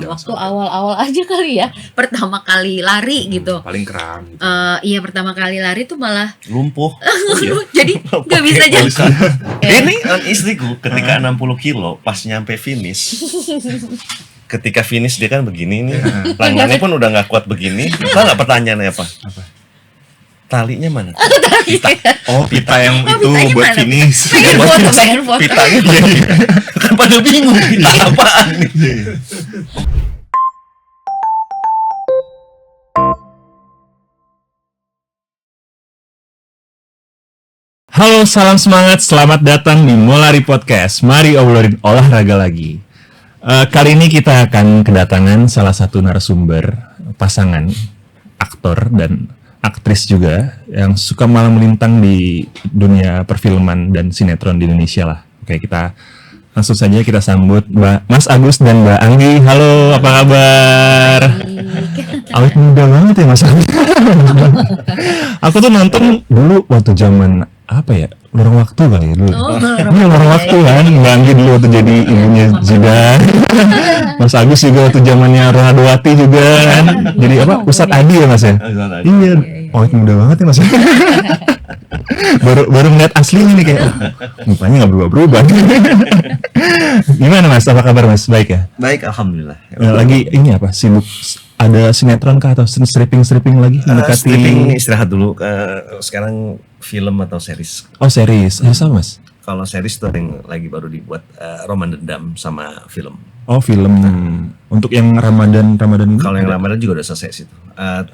waktu awal-awal aja kali ya, pertama kali lari gitu. Paling kram gitu. Iya pertama kali lari tuh malah lumpuh. jadi nggak bisa jalan. Ini istriku ketika 60 kilo pas nyampe finish. Ketika finish dia kan begini nih, lengannya pun udah nggak kuat begini. Tahu nggak pertanyaannya apa? Talinya mana? Pita yang itu pitanya buat mana? finish. Pengen foto. Pitanya kan pada bingung pita apaan nih. Halo, salam semangat, selamat datang di Molari Podcast. Mari obrolin olahraga lagi. Kali ini kita akan kedatangan salah satu narasumber, pasangan aktor dan aktris juga yang suka malam melintang di dunia perfilman dan sinetron di Indonesia lah. Oke, kita langsung saja kita sambut Mas Agus dan Mbak Anggi. Halo, apa kabar? Awet muda banget ya Mas Agus. Aku tuh nonton dulu waktu zaman apa ya, lorong waktu kali ya dulu. Ini lorong waktu kan, Mbak Anggi dulu waktu jadi ibunya Zidane. Mas Agus juga waktu zamannya Ronaldowati juga kan. Jadi apa, Ustadz Adi ya Mas ya? Iya, awet muda banget ya Mas. baru ngeliat aslinya nih kayak mukanya nggak berubah-berubah. Gimana Mas, apa kabar Mas? Baik ya? Baik, alhamdulillah. Lagi ini apa, sibuk ada sinetron kah atau stripping lagi mendekati? Stripping istirahat dulu. Sekarang film atau series. Oh series, sama Mas? Kalau series tuh yang lagi baru dibuat, Roman Dendam sama film. Oh film, untuk yang Ramadan ini? Kalau yang Ramadan juga udah selesai situ.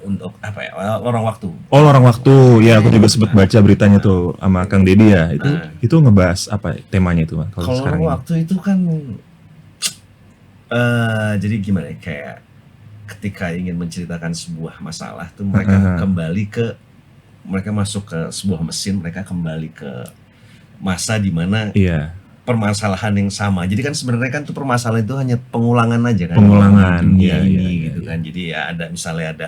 Untuk apa ya, Lorong Waktu. Oh Lorong Waktu, ya aku juga sempat baca beritanya tuh sama Kang Deddy ya. Itu ngebahas apa temanya itu Mas? Kalau Lorong Waktu itu kan, jadi gimana ya, kayak ketika ingin menceritakan sebuah masalah tuh mereka mereka masuk ke sebuah mesin, mereka kembali ke masa di mana permasalahan yang sama. Jadi kan sebenarnya kan tuh permasalahan itu hanya pengulangan aja kan. Pengulangan gitu kan. Jadi ya ada misalnya ada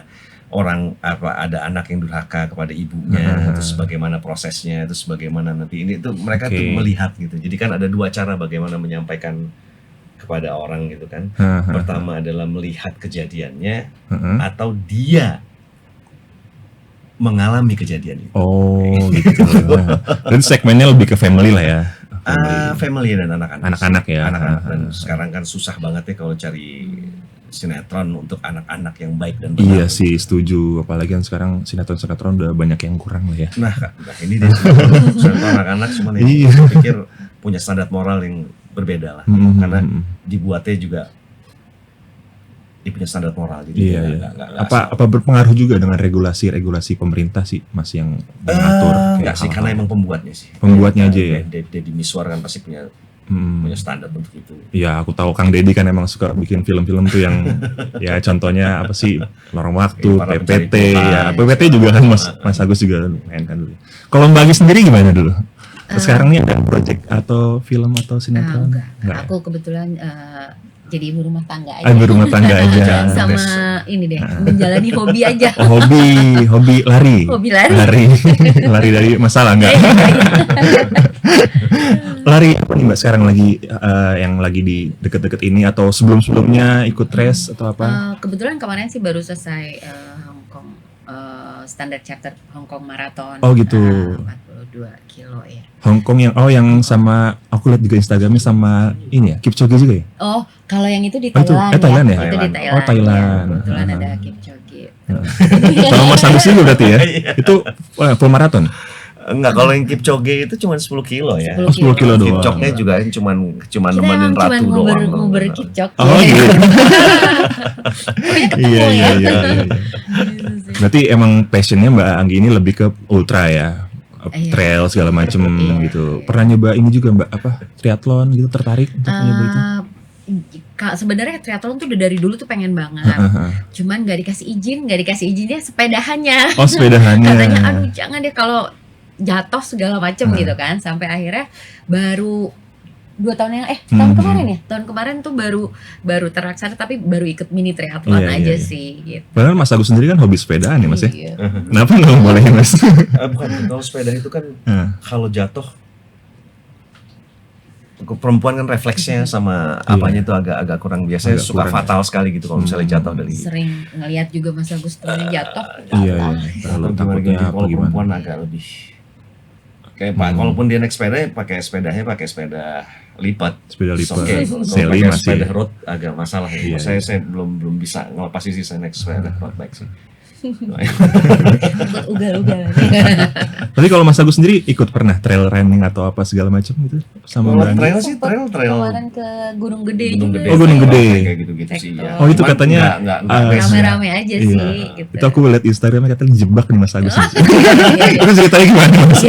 orang ada anak yang durhaka kepada ibunya, terus bagaimana prosesnya, terus bagaimana nanti ini tuh mereka tuh melihat gitu. Jadi kan ada dua cara bagaimana menyampaikan kepada orang gitu kan. Pertama adalah melihat kejadiannya atau dia mengalami kejadian itu. Oh gitu. Dan segmennya lebih ke family lah ya. Family dan anak-anak. Anak-anak ya. Anak-anak. Dan sekarang kan susah banget ya kalau cari sinetron untuk anak-anak yang baik dan benar. Iya sih, setuju. Apalagi kan sekarang sinetron udah banyak yang kurang lah ya. Nah ini dia sinetron anak-anak cuma ini saya pikir punya standar moral yang berbeda lah. Karena dibuatnya juga dia punya standar moral. Jadi apa berpengaruh juga dengan regulasi pemerintah sih Mas yang mengatur? Enggak sih, karena emang pembuatnya sih. Pembuatnya aja ya. Deddy Miswar kan pasti punya standar untuk itu. Iya, aku tahu Kang Deddy kan emang suka bikin film-film tuh yang ya contohnya apa sih, Lorong Waktu, PPT ya. PPT juga kan Mas Agus juga main kan dulu. Kalau Mbak Agus sendiri gimana dulu? Sekarang nih ada project atau film atau sinetron? Enggak. Aku kebetulan jadi ibu rumah tangga aja. Ibu rumah tangga aja. Sama ini deh, menjalani hobi aja. Oh, hobi lari. Hobi lari. Lari dari masalah enggak? Lari apa nih Mbak sekarang lagi yang lagi di deket-deket ini atau sebelumnya ikut race atau apa? Kebetulan kemarin sih baru selesai Hong Kong standard chapter Hong Kong Marathon. Oh gitu. 42 kilo ya. Hong Kong yang sama aku lihat juga Instagramnya sama ini ya, Kipchoge juga ya? Oh, kalau yang itu di Thailand. Thailand. Thailand ya? Itu di Thailand. Oh, Thailand. Ya, kebetulan ada Kipchoge. Sama Mas Agus juga berarti ya? Itu full maraton? Enggak, kalau yang Kipchoge itu cuma 10 kilo ya. 10 kilo doang. Kipchoge juga cuma nemenin Ratu doang. Nguber Kipchoge. Oh gitu. Iya. Berarti emang passionnya Mbak Anggi ini lebih ke ultra ya? Trail segala macem gitu. Pernah nyoba ini juga Mbak, triathlon gitu, tertarik untuk nyoba itu? Sebenarnya triathlon tuh udah dari dulu tuh pengen banget. Cuman gak dikasih izinnya sepedahannya. Oh, sepedahannya. Katanya aduh jangan deh kalau jatuh segala macem gitu kan. Sampai akhirnya baru 2 tahun yang tahun kemarin tuh baru terlaksana, tapi baru ikut mini triathlon aja sih gitu. Padahal Mas Agus sendiri kan hobi sepedaan ya Mas ya? Iya. Kenapa nggak bolehin Mas? Bukan, kalau sepeda itu kan kalau jatuh perempuan kan refleksnya sama apanya itu agak kurang, biasanya Agak suka kurang, fatal sekali gitu kalau misalnya jatuh dari Sering ngelihat juga Mas Agus temennya jatuh. Iya, terlalu takutnya apa kalau gimana. perempuan agak lebih kayak Pak, kalaupun dia naik sepeda pakai sepeda lipat. Sepeda lipat. Oke. Kalau Sally pakai masih. sepeda road agak masalah ya. Iya, Saya belum bisa ngelepas sih saya naik sepeda road bike sih. Ikut ugal-ugalan. Tapi kalau Mas Agus sendiri ikut pernah trail running atau apa segala macam gitu sama Kalau Mbak Andi? trail sih trail Kemarin ke Gunung Gede Gunung juga. Gede. Oh, Gunung Gede. Kayak gitu-gitu sih ya. Oh, itu Cuman katanya, nggak ah, race. Rame-rame aja Iya. sih gitu. Itu aku lihat Instagramnya katanya dijebak nih Mas Agus. Iya, iya. Itu ceritanya gimana Mas?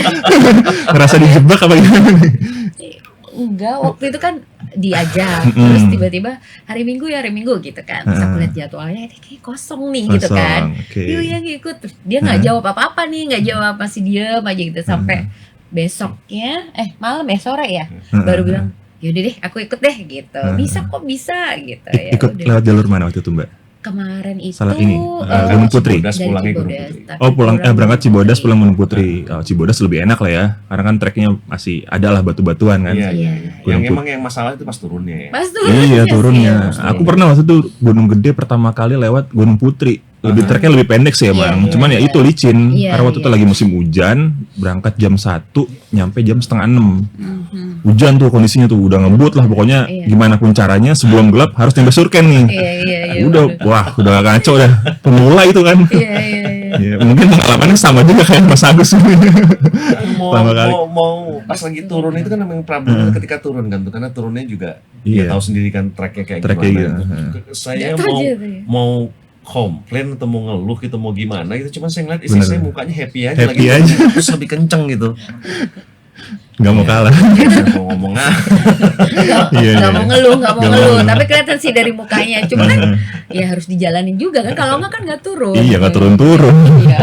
Ngerasa dijebak apa gimana nih? Enggak, waktu itu kan diajak, terus tiba-tiba hari Minggu gitu kan. Terus aku lihat jadwalnya, kayak kosong nih gitu Kosong, kan. oke. Yuk yang ikut. Terus dia nggak jawab apa-apa nih, nggak jawab, masih diem aja gitu sampai besoknya, malam ya sore ya, baru bilang, yaudah deh aku ikut deh gitu. Bisa kok bisa gitu ya. Ikut udah. lewat jalur mana waktu itu Mbak? Kemarin itu Salah ini, dari Gunung Putri. Cibodas, Cibodas, pulangnya Gunung Putri. tapi Oh pulang berangkat Cibodas pulang Gunung Putri. Nah. Oh, Cibodas lebih enak lah ya, karena kan treknya masih ada lah batu-batuan kan. Iya, iya. Gunung Yang emang yang masalah itu pas turunnya ya. Pas tuh Iya turunnya. sih. Aku pernah waktu itu Gunung Gede pertama kali lewat Gunung Putri. Lebih treknya lebih pendek sih emang. Iya, Cuman ya iya. itu licin. Iya, Karena waktu itu iya. lagi musim hujan, berangkat jam 1, nyampe jam setengah 6. Mhm. Hujan tuh kondisinya tuh udah ngebut lah pokoknya. Iya. Gimana pun caranya sebelum gelap harus nyampe Surken nih. Iya, Udah, wah udah kacau dah. Pemula itu kan. Iya. Ya, mungkin pengalamannya sama juga kayak Mas Agus. Pertama kali. mau pas lagi turun itu kan memang problem ketika turun kan tuh, karena turunnya juga Iya. ya tahu sendiri kan treknya kayak Treknya gimana. gitu. Saya Jatuh mau aja tuh ya. mau komplain atau mau ngeluh gitu mau gimana gitu, cuma saya ngeliat istri Bener. saya mukanya happy aja Happy lagi aja. terus lebih kenceng gitu. Gak mau kalah. Saya mau ngomong Iya, Gak iya. mau ngeluh, gak mau Nggak mau ngeluh. ngeluh. Tapi kelihatan sih dari mukanya. Cuma kan ya harus dijalanin juga kan. Kalau nggak kan nggak turun. Iya, nggak turun-turun. Iya.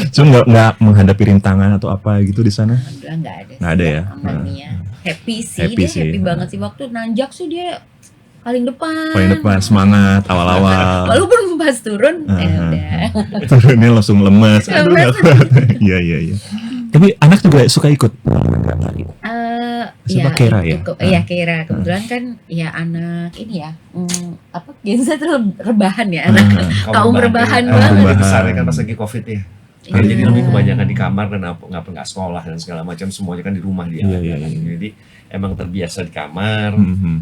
Cuma nggak menghadapi rintangan atau apa gitu di sana. Alhamdulillah nggak ada. Nggak ada ya? Aman nih ya. Happy sih, Happy dia sih. happy banget sih. Waktu nanjak sih dia paling depan. Paling depan semangat awal-awal. Walaupun pas turun, udah. Turunnya langsung lemes. Aduh, Lemes. nggak kuat. Iya. Tapi anak juga suka ikut. Siapa, Kera ya? Iya Kera. Kebetulan kan ya anak ini ya, apa Gen Z tuh rebahan ya anak. Kaum rebahan banget. Rebahan. Besarnya kan pas lagi covid ya. Iya. Jadi lebih kebanyakan di kamar dan nggak sekolah dan segala macam, semuanya kan di rumah dia. Iya. Jadi emang terbiasa di kamar. Mhm.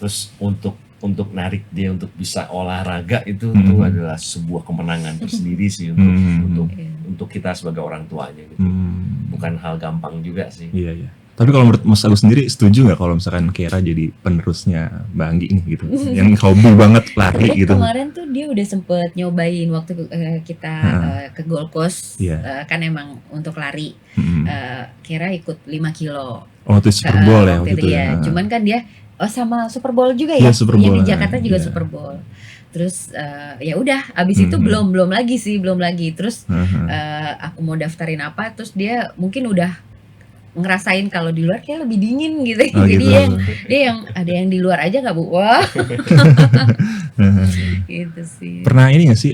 Terus untuk narik dia untuk bisa olahraga itu adalah sebuah kemenangan tersendiri sih untuk kita sebagai orang tuanya gitu. Bukan hal gampang juga sih. Iya. Tapi kalau menurut Mas Agus sendiri setuju nggak kalau misalkan Kera jadi penerusnya Mbak Anggi nih gitu, yang hobi banget lari gitu? Kemarin tuh dia udah sempet nyobain waktu kita ke Gold Coast, Iya. kan emang untuk lari. Kira ikut 5 kilo. Oh itu Super Bowl ya waktu waktu itu ya. ya. Cuman kan dia sama Super Bowl juga Iya, ya. Super Yang Bowl, di Jakarta juga iya. Super Bowl. Terus ya udah, abis itu belum lagi. Terus aku mau daftarin apa, terus dia mungkin udah ngerasain kalau di luar kayak lebih dingin gitu. Oh, Jadi gitu. dia yang ada yang di luar aja nggak Bu? Wah. Gitu sih. Pernah ini nggak sih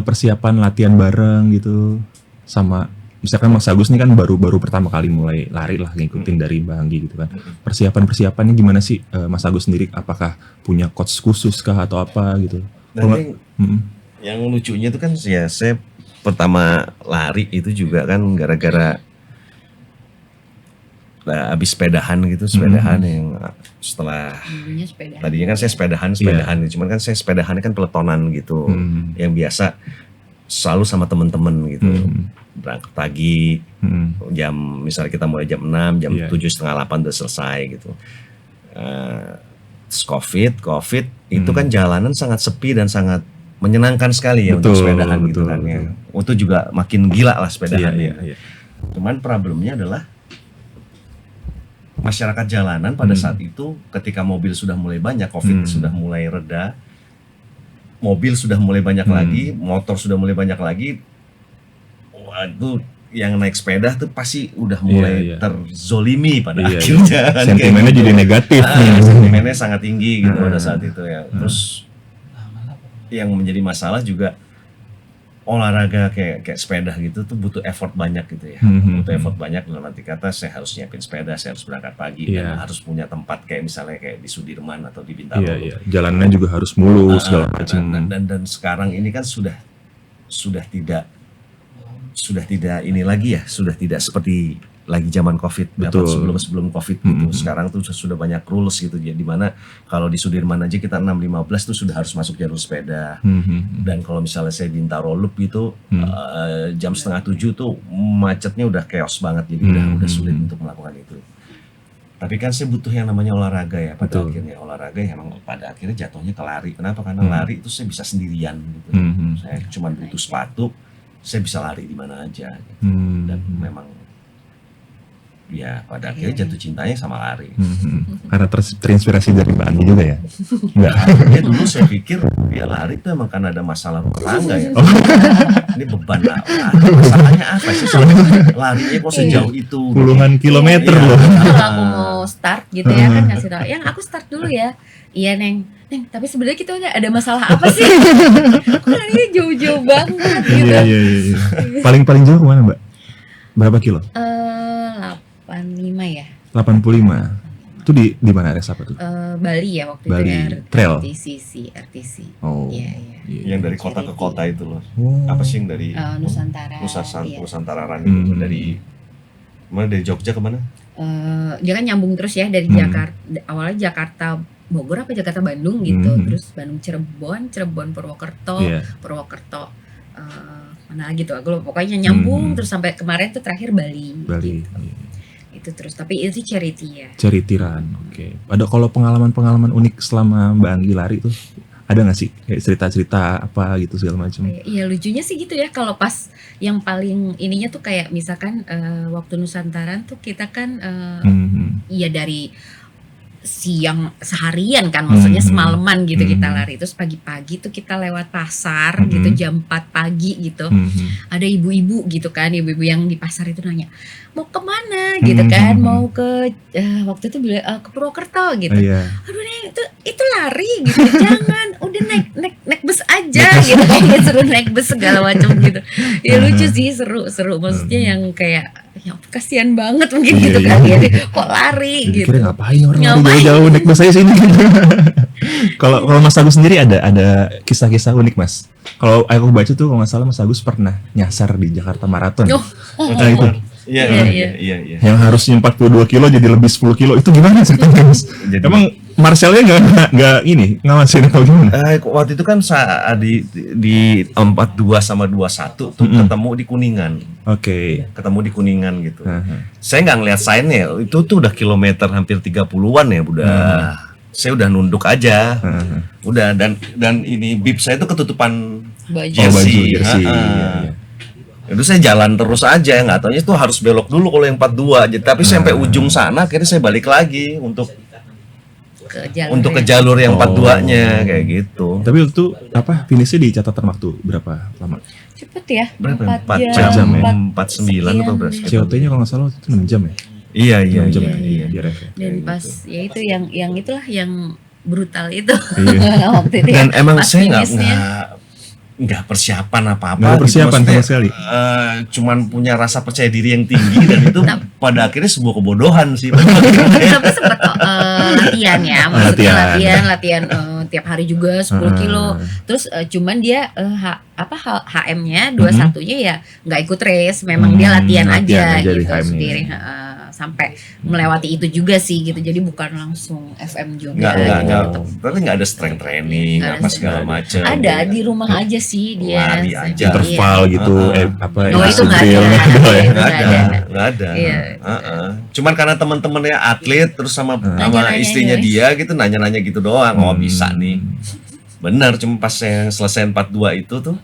persiapan latihan bareng gitu sama misalkan Mas Agus nih kan baru pertama kali mulai lari lah ngikutin dari Mbak Anggi gitu kan. Persiapannya gimana sih Mas Agus sendiri? Apakah punya coach khusus kah atau apa gitu? Dan Mm-mm. yang lucunya itu kan ya saya pertama lari itu juga kan gara-gara abis sepedahan yang setelah Dulunya sepeda. tadinya kan saya sepedahan cuman kan saya sepedahannya kan peletonan gitu yang biasa selalu sama temen-temen gitu, berangkat pagi jam misalnya kita mulai jam 6 jam 7:30 udah selesai gitu. Terus COVID itu kan jalanan sangat sepi dan sangat menyenangkan sekali ya untuk sepedahan gitu kan ya. Itu juga makin gila lah sepedahannya. Iya. Cuman problemnya adalah masyarakat jalanan pada saat itu ketika mobil sudah mulai banyak, COVID sudah mulai reda, mobil sudah mulai banyak lagi, motor sudah mulai banyak lagi. Waduh, yang naik sepeda tuh pasti udah mulai terzolimi pada akhirnya. Sentimennya jadi negatif. Sentimennya sangat tinggi gitu pada saat itu ya. Terus yang menjadi masalah juga olahraga kayak sepeda gitu tuh butuh effort banyak gitu ya. Butuh effort banyak dalam arti kata saya harus nyiapin sepeda, saya harus berangkat pagi dan harus punya tempat kayak misalnya kayak di Sudirman atau di Bintaro. Jalannya juga harus mulus segala macam. Dan sekarang ini kan sudah tidak ini lagi ya, sudah tidak seperti lagi zaman Covid atau sebelum Covid gitu. Sekarang tuh sudah banyak rules gitu ya, di mana kalau di Sudirman aja kita 6.15 tuh sudah harus masuk jalur sepeda. Dan kalau misalnya saya di Bintaro Loop gitu jam 6:30 tuh macetnya udah chaos banget, jadi udah sulit untuk melakukan itu. Tapi kan saya butuh yang namanya olahraga ya, pada akhirnya olahraga yang emang pada akhirnya jatuhnya ke lari. Kenapa? Karena lari itu saya bisa sendirian gitu. Saya cuma butuh sepatu, saya bisa lari di mana aja gitu. Dan memang ya pada akhirnya jatuh cintanya sama lari. Karena terinspirasi dari Mbak Andi juga ya? Enggak. Ya dulu saya pikir ya lari itu emang karena ada masalah rumah tangga ya. Ini beban apa? Masalahnya apa sih? Larinya kok sejauh itu? Puluhan kilometer loh. Kalau aku mau start gitu ya kan ngasih tau, yang aku start dulu ya. Iya Neng, tapi sebenarnya kita ada masalah apa sih? Kok larinya jauh-jauh banget gitu. Iya. Paling jauh kemana Mbak? Berapa kilo? 85 ya. 85. Itu di mana res apa tuh? Bali ya waktu Bali. itu Trail. RTC. Oh. Iya. Yang dari kota ke kota itu loh. Apa sih yang dari Nusantara. Nusantara Run itu dari mana, dari Jogja ke mana? Dia kan nyambung terus ya dari Jakarta. Awalnya Jakarta Bogor apa Jakarta Bandung gitu. Terus Bandung Cirebon Purwokerto, Purwokerto mana lagi tuh? Gue pokoknya nyambung terus sampai kemarin tuh terakhir Bali. Gitu. Itu terus, tapi itu charity ya. Charity run, oke. Ada kalau pengalaman unik selama Mbak Anggi lari tuh ada nggak sih kayak cerita-cerita apa gitu segala macam? Iya lucunya sih gitu ya, kalau pas yang paling ininya tuh kayak misalkan waktu Nusantaran tuh kita kan iya dari siang seharian kan, maksudnya semalaman gitu kita lari, terus pagi-pagi tuh kita lewat pasar gitu jam 4 pagi gitu. Ada ibu-ibu gitu kan, ibu-ibu yang di pasar itu nanya mau kemana gitu kan, mau ke waktu itu bilang ke Purwokerto gitu. Aduh nih itu lari gitu, jangan, udah naik bus aja gitu kan, suruh naik bus segala macam gitu. Ya lucu sih, seru maksudnya yang kayak ya kasihan banget mungkin gitu kan ya, kok lari gitu. Kira ngapain orang lari jauh-jauh naik bus saya sini gitu. Kalau Mas Agus sendiri ada kisah-kisah unik Mas. Kalau aku baca tuh kalau nggak salah Mas Agus pernah nyasar di Jakarta Marathon. Nah itu. Iya. Yang harusnya 42 kilo jadi lebih 10 kilo, itu gimana ceritanya Mas? Emang Marcelnya nggak ngawasin atau gimana? Waktu itu kan saat di 42 sama 21 tuh ketemu di Kuningan. Oke. Ketemu di Kuningan gitu. Saya nggak ngeliat sign-nya, itu tuh udah kilometer hampir 30-an ya, saya udah nunduk aja. Udah dan ini bib saya tuh ketutupan jersey. Itu saya jalan terus aja, nggak taunya itu harus belok dulu kalau yang 42 aja. Tapi sampai ujung sana akhirnya saya balik lagi untuk ke jalur yang 42-nya kayak gitu. Tapi waktu finishnya di catatan waktu berapa lama? Cepet ya. Berapa? 4 jam ya? 49 atau berapa? COT-nya kalau nggak salah itu 6 jam ya? Iya. 6 jam ya. Dan pas ya itu yang itulah yang brutal itu. Waktu itu. Dan emang saya nggak persiapan apa-apa. Nggak persiapan sama sekali. Cuman punya rasa percaya diri yang tinggi dan itu pada akhirnya sebuah kebodohan sih. Tapi sempet latihan ya, maksudnya latihan tiap hari juga 10 kilo. Terus cuman dia HM-nya 21-nya ya nggak ikut race, memang dia latihan aja gitu sendiri. Sampai melewati itu juga sih gitu, jadi bukan langsung FM juga. Tapi nggak ada strength training, apa segala macam. Ada di rumah aja sih dia. Lari aja. Interval gitu, itu nggak ada. Cuman karena teman-temannya atlet, terus sama istrinya dia gitu nanya-nanya gitu doang. Oh bisa nih. Benar, cuma pas saya selesai 42 itu tuh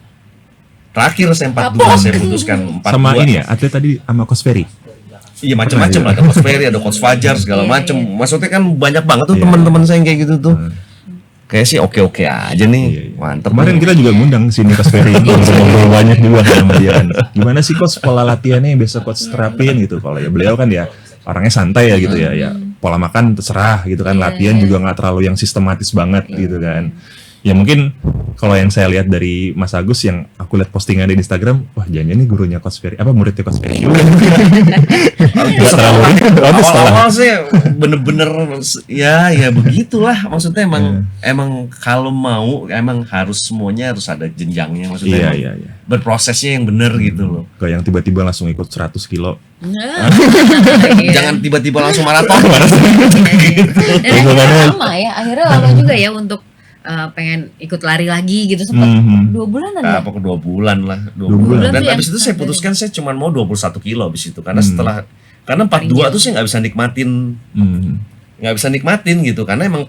terakhir saya 42 saya putuskan 42. Sama ini ya, atlet tadi sama Coach Ferry. Iya macam-macam lah, ada Coach Ferry, ada Coach Fajar segala macam. Maksudnya kan banyak banget tuh teman-teman saya yang kayak gitu tuh. Kayak sih oke aja nih. Mantap. Kemarin kita juga ngundang sini Coach Ferry, ngobrol banyak juga sama dia. Gimana sih Coach pola latihannya yang biasa Coach terapin gitu. Kalau ya beliau kan ya orangnya santai ya gitu ya. Pola makan terserah gitu kan, latihan juga nggak terlalu yang sistematis banget gitu kan. Ya mungkin kalau yang saya lihat dari Mas Agus yang aku lihat postingan di Instagram, wah jangan ini gurunya Coach Ferry, apa muridnya Coach Ferry juga. Nggak terlalu Awal-awal sih bener-bener ya begitulah, maksudnya emang kalau mau emang harus semuanya harus ada jenjangnya, maksudnya Iya. berprosesnya yang bener gitu loh. Gak yang tiba-tiba langsung ikut 100 kilo. Iya. Jangan tiba-tiba langsung maraton. Dan akhirnya lama ya, akhirnya lama juga ya untuk pengen ikut lari lagi gitu, sempat 2 bulanan ya. Apa ke 2 bulan lah, 2 bulan. bulan. Dan tuh abis yang itu saya putuskan saya cuma mau 21 kilo abis itu, karena karena 42 tuh saya nggak bisa nikmatin gitu, karena emang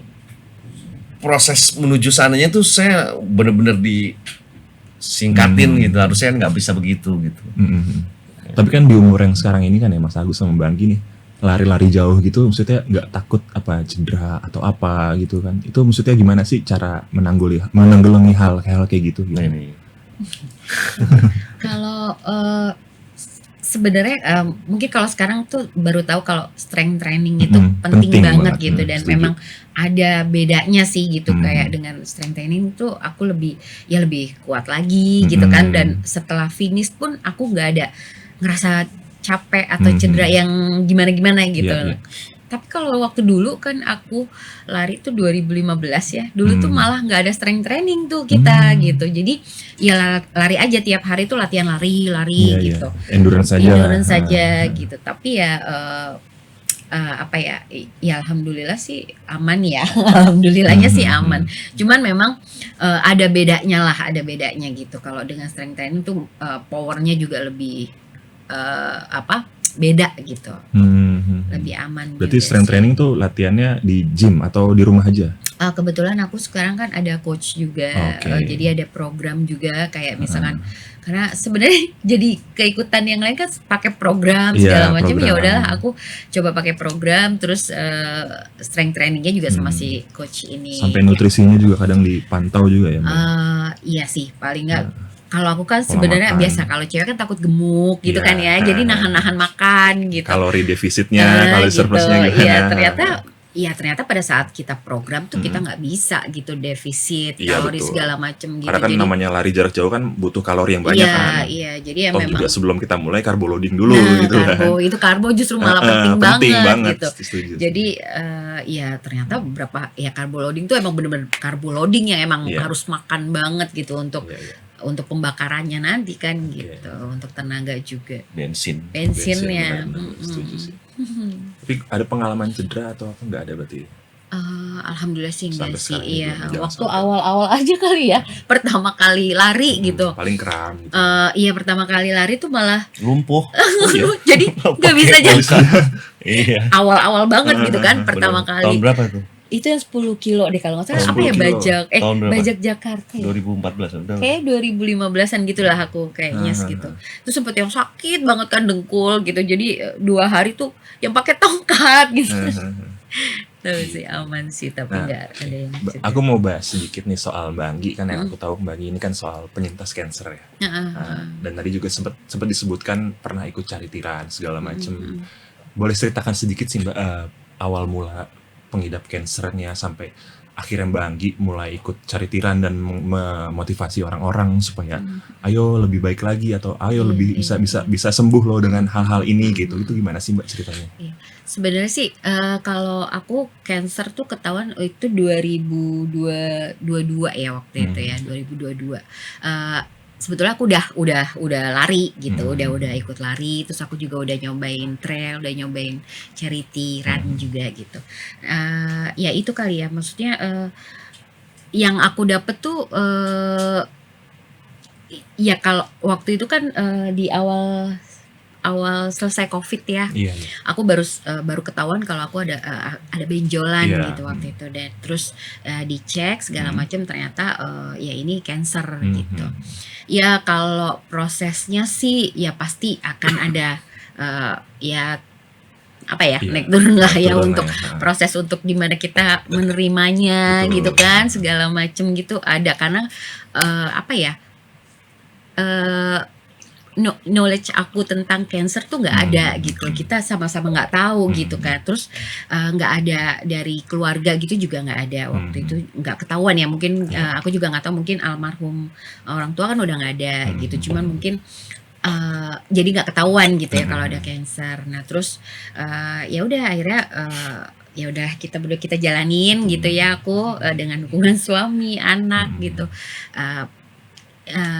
proses menuju sananya tuh saya bener-bener disingkatin gitu, harusnya nggak bisa begitu gitu. Tapi kan di umur yang sekarang ini kan ya Mas Agus sama Banggi nih, lari-lari jauh gitu, maksudnya nggak takut apa cedera atau apa gitu kan? Itu maksudnya gimana sih cara menanggulangi hal kayak gitu? Nah, ini Kalau sebenarnya mungkin kalau sekarang tuh baru tahu kalau strength training itu penting banget gitu, dan setuju. memang ada bedanya sih gitu, kayak dengan strength training tuh aku lebih kuat lagi gitu kan, dan setelah finish pun aku nggak ada ngerasa capek atau cedera yang gimana-gimana gitu. Iya. Tapi kalau waktu dulu kan aku lari tuh 2015 ya. Dulu tuh malah nggak ada strength training tuh kita gitu. Jadi ya lari aja tiap hari tuh latihan lari Iya, gitu. Endurance saja. Gitu. Tapi ya apa ya? Ya alhamdulillah sih aman ya. Alhamdulillahnya sih aman. Cuman memang ada bedanya gitu. Kalau dengan strength training tuh powernya juga lebih beda gitu. Lebih aman. Berarti juga strength sih. training tuh latihannya di gym atau di rumah aja? Kebetulan aku sekarang kan ada coach juga, Oke. jadi ada program juga kayak misalkan, karena sebenarnya jadi keikutan yang lain kan pakai program segala macam, ya program. udahlah aku coba pakai program, terus strength trainingnya juga sama si coach ini. Sampai nutrisinya juga kadang dipantau juga ya Mbak? Iya sih, paling nggak. Kalau aku kan sebenarnya makan. biasa, kalau cewek kan takut gemuk gitu Iya. kan ya, jadi nahan-nahan makan gitu. Kalori defisitnya, kalori surplusnya gitu. gimana? Iya ternyata pada saat kita program tuh kita nggak bisa gitu defisit Iya, kalori betul. segala macem gitu. Karena kan Jadi namanya lari jarak jauh kan butuh kalori yang banyak iya kan. iya, jadi ya Toh memang juga sebelum kita mulai karbo loading dulu gitu karbo justru malah kan. penting banget gitu. Setuju. Jadi ya ternyata karbo loading tuh emang bener-bener karbo loading yang emang Iya. harus makan banget gitu untuk Iya. untuk pembakarannya nanti kan gitu, untuk tenaga juga. bensinnya. Benar-benar, setuju sih. Tapi ada pengalaman cedera atau apa nggak ada berarti? Alhamdulillah sih enggak Sampai sih, sekarang iya. juga jangan Waktu sampai. awal-awal aja kali ya, pertama kali lari gitu. Paling kram gitu. Iya pertama kali lari tuh malah Lumpuh. jadi nggak bisa Nggak jalan. bisa. Iya. Awal-awal banget gitu kan, pertama Bener. Tahun kali. berapa tuh? Itu yang 10 kilo deh kalau nggak salah, Oh, apa ya 10 kilo. bajak Tahun berapa? bajak Jakarta ya. 2014 udah. Kayak 2015-an gitulah aku kayaknya segitu. Terus sempet yang sakit banget kan dengkul gitu. Jadi 2 hari tuh yang pakai tongkat gitu. Tapi sih aman sih, tapi Nah, nggak ada yang cedera. Aku mau bahas sedikit nih soal Mbak Anggi, kan yang aku tahu Mbak Anggi ini kan soal penyintas cancer ya. Dan tadi juga sempat disebutkan pernah ikut charity run segala macem. Boleh ceritakan sedikit sih Mbak, awal mula pengidap cancernya sampai akhirnya Mbak Anggi mulai ikut charity run dan memotivasi orang-orang supaya ayo lebih baik lagi, atau ayo lebih bisa sembuh loh dengan hal-hal ini gitu. Itu gimana sih Mbak ceritanya? Sebenarnya sih kalau aku cancer tuh ketahuan itu 2022 ya waktu itu ya, 2022. Sebetulnya aku udah lari gitu, udah ikut lari, terus aku juga udah nyobain trail, udah nyobain charity run juga gitu. Ya itu kali ya, maksudnya yang aku dapet tuh ya kalau waktu itu kan di awal selesai COVID ya, Iya. aku baru ketahuan kalau aku ada benjolan Iya. gitu waktu itu, dan terus dicek segala macam, ternyata ya ini cancer gitu. Ya kalau prosesnya sih ya pasti akan ada ya apa ya, Iya, naik turun lah ya, turun untuk lah ya. proses untuk gimana kita menerimanya Betul. gitu kan, segala macam gitu ada, karena apa ya, knowledge aku tentang cancer tuh nggak ada gitu. Kita sama-sama nggak tahu gitu kan. Terus nggak ada dari keluarga gitu juga nggak ada waktu itu, nggak ketahuan ya. Mungkin aku juga nggak tahu, mungkin almarhum orang tua kan udah nggak ada gitu. Cuman mungkin jadi nggak ketahuan gitu ya kalau ada cancer. Nah terus ya udah akhirnya ya udah kita berdua kita jalanin gitu ya, aku dengan dukungan suami, anak gitu.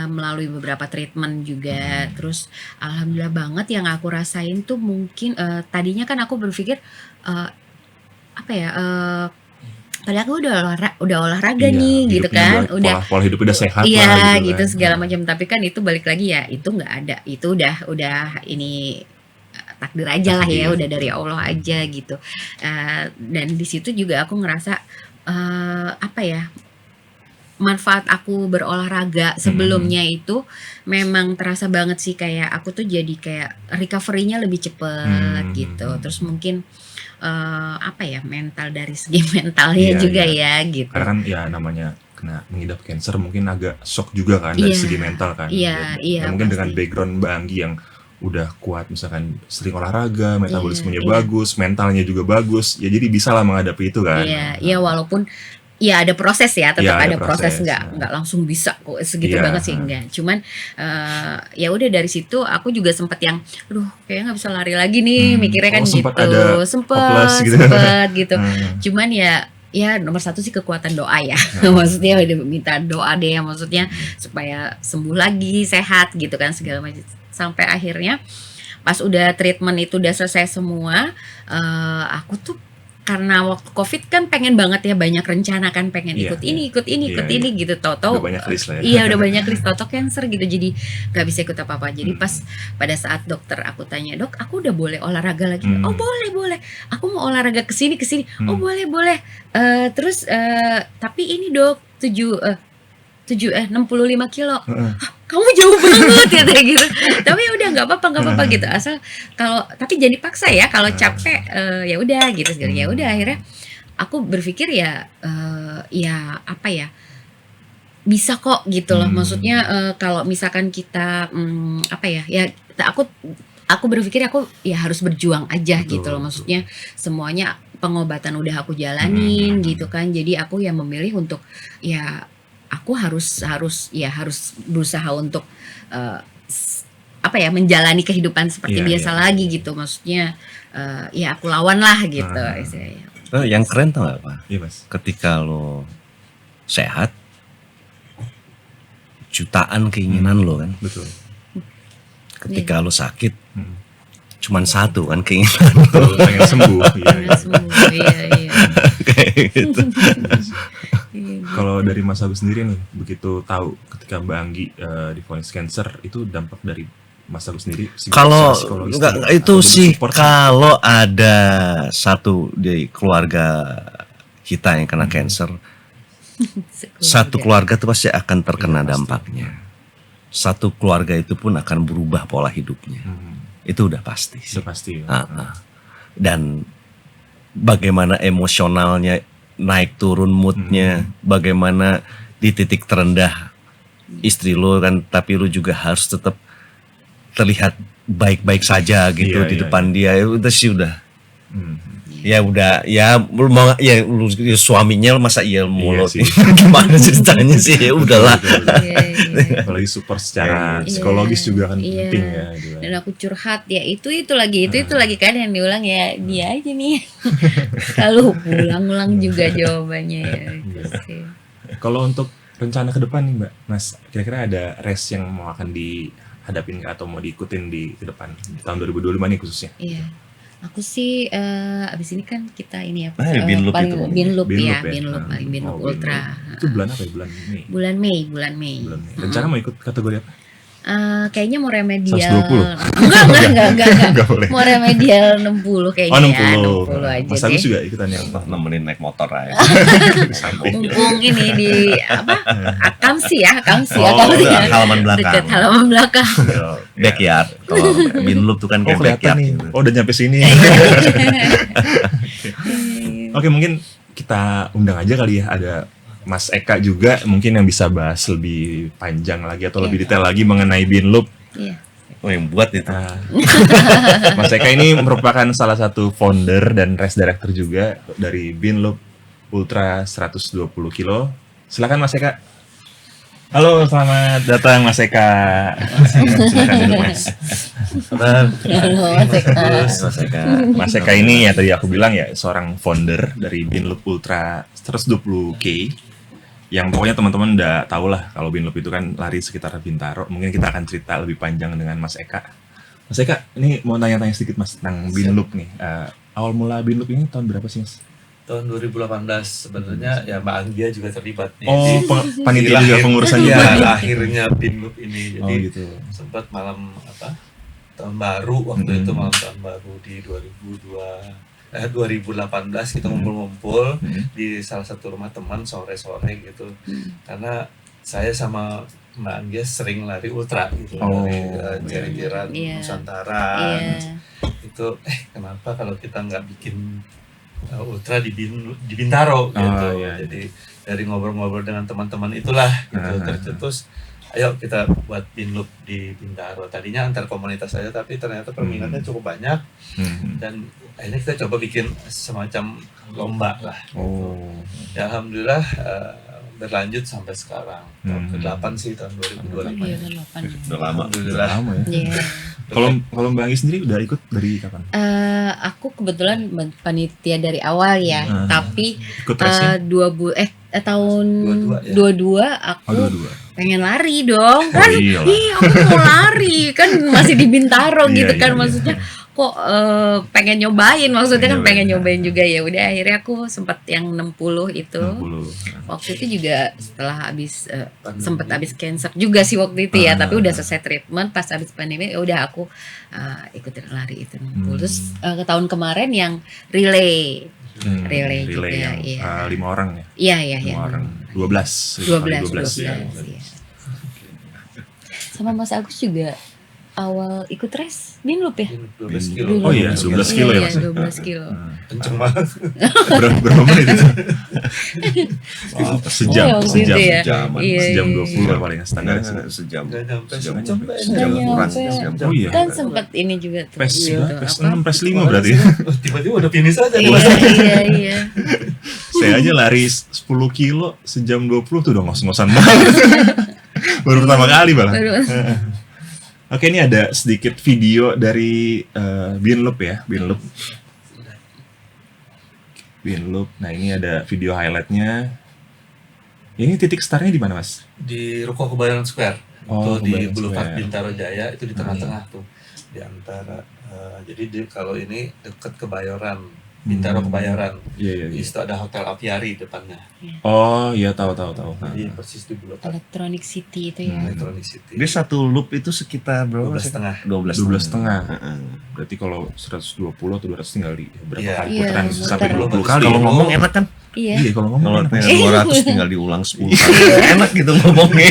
Melalui beberapa treatment juga. Terus alhamdulillah banget yang aku rasain tuh mungkin tadinya kan aku berpikir apa ya, padahal aku udah olahraga nih gitu kan, udah pola hidup udah sehat iya lah gitu kan. segala macam. Tapi kan itu balik lagi ya, itu nggak ada, itu udah ini takdir aja lah ya, udah dari Allah aja gitu. Dan di situ juga aku ngerasa apa ya, manfaat aku berolahraga sebelumnya itu memang terasa banget sih, kayak aku tuh jadi kayak recovery-nya lebih cepet gitu. Terus mungkin apa ya, mental, dari segi mentalnya juga ya gitu. Karena kan ya namanya kena mengidap cancer mungkin agak shock juga kan dari segi mental kan. Iya, mungkin pasti. dengan background Mbak Anggi yang udah kuat, misalkan sering olahraga, metabolismenya bagus, mentalnya juga bagus, ya jadi bisa lah menghadapi itu kan. Iya, walaupun ya ada proses ya, tetap Iya, ada proses, proses, nggak langsung bisa kok segitu Iya, banget sih, enggak. Cuman ya udah dari situ aku juga sempet yang, aduh kayaknya nggak bisa lari lagi nih, mikirnya kan sempet gitu, ada hopeless gitu. sempet gitu. Cuman ya nomor satu sih kekuatan doa ya. Maksudnya udah minta doa deh, maksudnya supaya sembuh lagi, sehat gitu kan, segala macam. Sampai akhirnya pas udah treatment itu udah selesai semua, aku tuh karena waktu COVID kan pengen banget ya, banyak rencana kan, pengen ikut ini gitu, tau-tau Udah banyak list lah ya. iya udah banyak list, tau-tau cancer gitu, jadi nggak bisa ikut apa-apa. Jadi pas pada saat dokter aku tanya, dok aku udah boleh olahraga lagi? Oh boleh, aku mau olahraga kesini. Oh boleh. Terus tapi ini dok 65 kilo. Kamu jauh banget ya kayak gitu. Tapi ya udah nggak apa-apa gitu. Asal tapi jangan dipaksa ya. Kalau capek ya udah gitu. Ya udah akhirnya aku berpikir ya apa ya, bisa kok gitu loh. Maksudnya kalau misalkan kita apa ya aku berpikir aku ya harus berjuang aja gitu loh. Maksudnya semuanya pengobatan udah aku jalanin gitu kan. Jadi aku yang memilih untuk ya aku harus berusaha untuk apa ya, menjalani kehidupan seperti biasa lagi gitu. Maksudnya ya aku lawan lah gitu istilahnya. Yang keren tau gak apa? Iya Mas. Ketika lo sehat, jutaan keinginan lo kan. Betul. Ketika lo sakit, cuman satu kan keinginan lo. Betul, pengen sembuh. Karena semua iya. Kayak gitu. Kalau dari Mas Agus sendiri nih, begitu tahu ketika Mbak Anggi divonis cancer, itu dampak dari Mas Agus sendiri? Kalau psikologis enggak, atau itu bentuk sih support? kalau ada satu di keluarga kita yang kena cancer, satu keluarga itu pasti akan terkena dampaknya. Satu keluarga itu pun akan berubah pola hidupnya. Itu udah pasti sih. Itu pasti. Ya. Dan bagaimana emosionalnya naik turun moodnya, bagaimana di titik terendah istri lo kan, tapi lo juga harus tetap terlihat baik-baik saja gitu di depan dia. Itu sih udah ya udah ya mau ya suaminya masa mulut sih. gimana ceritanya sih, ya udahlah. Apalagi support secara psikologis juga kan penting ya gitu. Dan aku curhat ya itu lagi kan yang diulang ya, dia aja nih kalau ulang-ulang juga jawabannya ya. Kalau untuk rencana ke depan nih Mbak, Mas, kira-kira ada race yang mau akan dihadapin atau mau diikutin di ke depan di tahun 2025 nih khususnya? Iya. Aku sih abis ini kan kita ini ya Binloop paling itu. Binloop Binloop Binloop Ultra. Itu bulan apa ya? Bulan Mei. Bulan Mei. Rencana mau ikut kategori apa? Kayaknya mau remedial 120? Enggak. boleh. Mau remedial 60 kayaknya. Oh 60. Ya, 60 aja Mas deh. Agus juga ikutan yang Nemenin naik motor aja. Mumpung ini di apa? Akamsi ya. Udah, halaman belakang. Dekat halaman belakang. Backyard. Kalau Binloop tuh kan Oh kayak kelihatan backyard nih. gitu. Oh udah nyampe sini. Oke, mungkin kita undang aja kali ya, ada Mas Eka juga mungkin yang bisa bahas lebih panjang lagi atau lebih detail lagi mengenai Binloop. Iya. Oh, yang buat itu. Nah, Mas Eka ini merupakan salah satu founder dan race director juga dari Binloop Ultra 120 kilo. Silakan Mas Eka. Halo, selamat datang Mas Eka. Silakan duduk Mas. Halo, Mas Eka. Mas Eka. Mas Eka ini ya tadi aku bilang ya seorang founder dari Binloop Ultra 120K. Yang pokoknya teman-teman udah tahu lah kalau Binloop itu kan lari sekitar Bintaro. Mungkin kita akan cerita lebih panjang dengan Mas Eka. Mas Eka, ini mau tanya-tanya sedikit Mas tentang Binloop nih. Awal mula Binloop ini tahun berapa sih Mas? Tahun 2018 sebenarnya ya Mbak Anggia juga terlibat nih. Oh, di panitia juga pengurusan ya, juga. akhirnya Binloop ini. Oh Jadi gitu. sempat malam tahun baru waktu itu malam tahun baru di 2018 kita ngumpul-ngumpul di salah satu rumah teman sore-sore gitu. Karena saya sama Mbak Anggia sering lari ultra gitu, lari Jerijiran, Nusantara. Itu kenapa kalau kita nggak bikin ultra di Bintaro gitu. Jadi dari ngobrol-ngobrol dengan teman-teman itulah gitu tercetus ayo kita buat Binloop di Bintaro. Tadinya antar komunitas saja tapi ternyata peminatnya cukup banyak dan akhirnya kita coba bikin semacam lomba lah gitu. Ya alhamdulillah berlanjut sampai sekarang. Tahun ke-8 sih tahun 2028. Udah lama. Alhamdulillah. Lama ya. Iya. Kalau Mbak Anggi sendiri udah ikut dari kapan? Aku kebetulan panitia dari awal ya, tapi Ikut race-nya? tahun 22 ya? 22 aku Oh, 22. pengen lari dong kan, iyalah. aku mau lari kan masih di Bintaro Iya, gitu kan iya, maksudnya kok pengen nyobain maksudnya kan pengen Nyobain. nyobain juga ya udah akhirnya aku sempat yang 60 itu 60. waktu itu juga setelah habis sempat habis cancer juga sih waktu itu ya tapi udah selesai treatment pas habis pandemi ya udah aku ikutin lari itu 60 terus ke tahun kemarin yang relay juga yang iya 5 orang ya. iya 5 orang. 12. 12 iya. Sama Mas Agus juga awal ikut race Binloop ya? 12 kilo. Oh iya, 12 kilo ya, Mas? 12 kilo. Kenceng banget. Berapa menit itu? Sejam, Oh, waktu itu ya? Iya, sejam iya. 20 paling standar. Sejam. Nggak nyampe Sejam. sampai Sejam Nggak kurang. nyampe. Sejam. Oh iya. Kan sempat ini juga tuh. PES gitu, PES apa? 6, PES 5 berarti. tiba-tiba udah finish aja. Iya. Saya aja lari 10 kilo sejam 20 tuh udah ngos-ngosan banget. Baru pertama kali malah. Oke, ini ada sedikit video dari Binloop ya, Binloop. Nah, ini ada video highlightnya. Ini titik startnya di mana, Mas? Di Ruko Kebayoran Square. Oh, Itu di Kebayoran Boulevard Square. Bintaro Jaya itu di tengah-tengah tuh. Di antara jadi kalau ini dekat Kebayoran, Bintaro Kebayoran. Iya. Di situ ada Hotel Aviary depannya. Oh, iya tahu. Jadi persis di Boulevard Electronic City itu ya. Electronic City. Dia satu loop itu sekitar berapa? 12,5. 12,5. Berarti kalau 120 atau 200 tinggal di berapa Iya. kali Iya, putaran muter. sampai 20 kali. Kalau ngomong enak kan? Iya. Iya, kalau ngomong Kalau enak. pengen 200 tinggal diulang 10 kali. Enak gitu ngomongnya.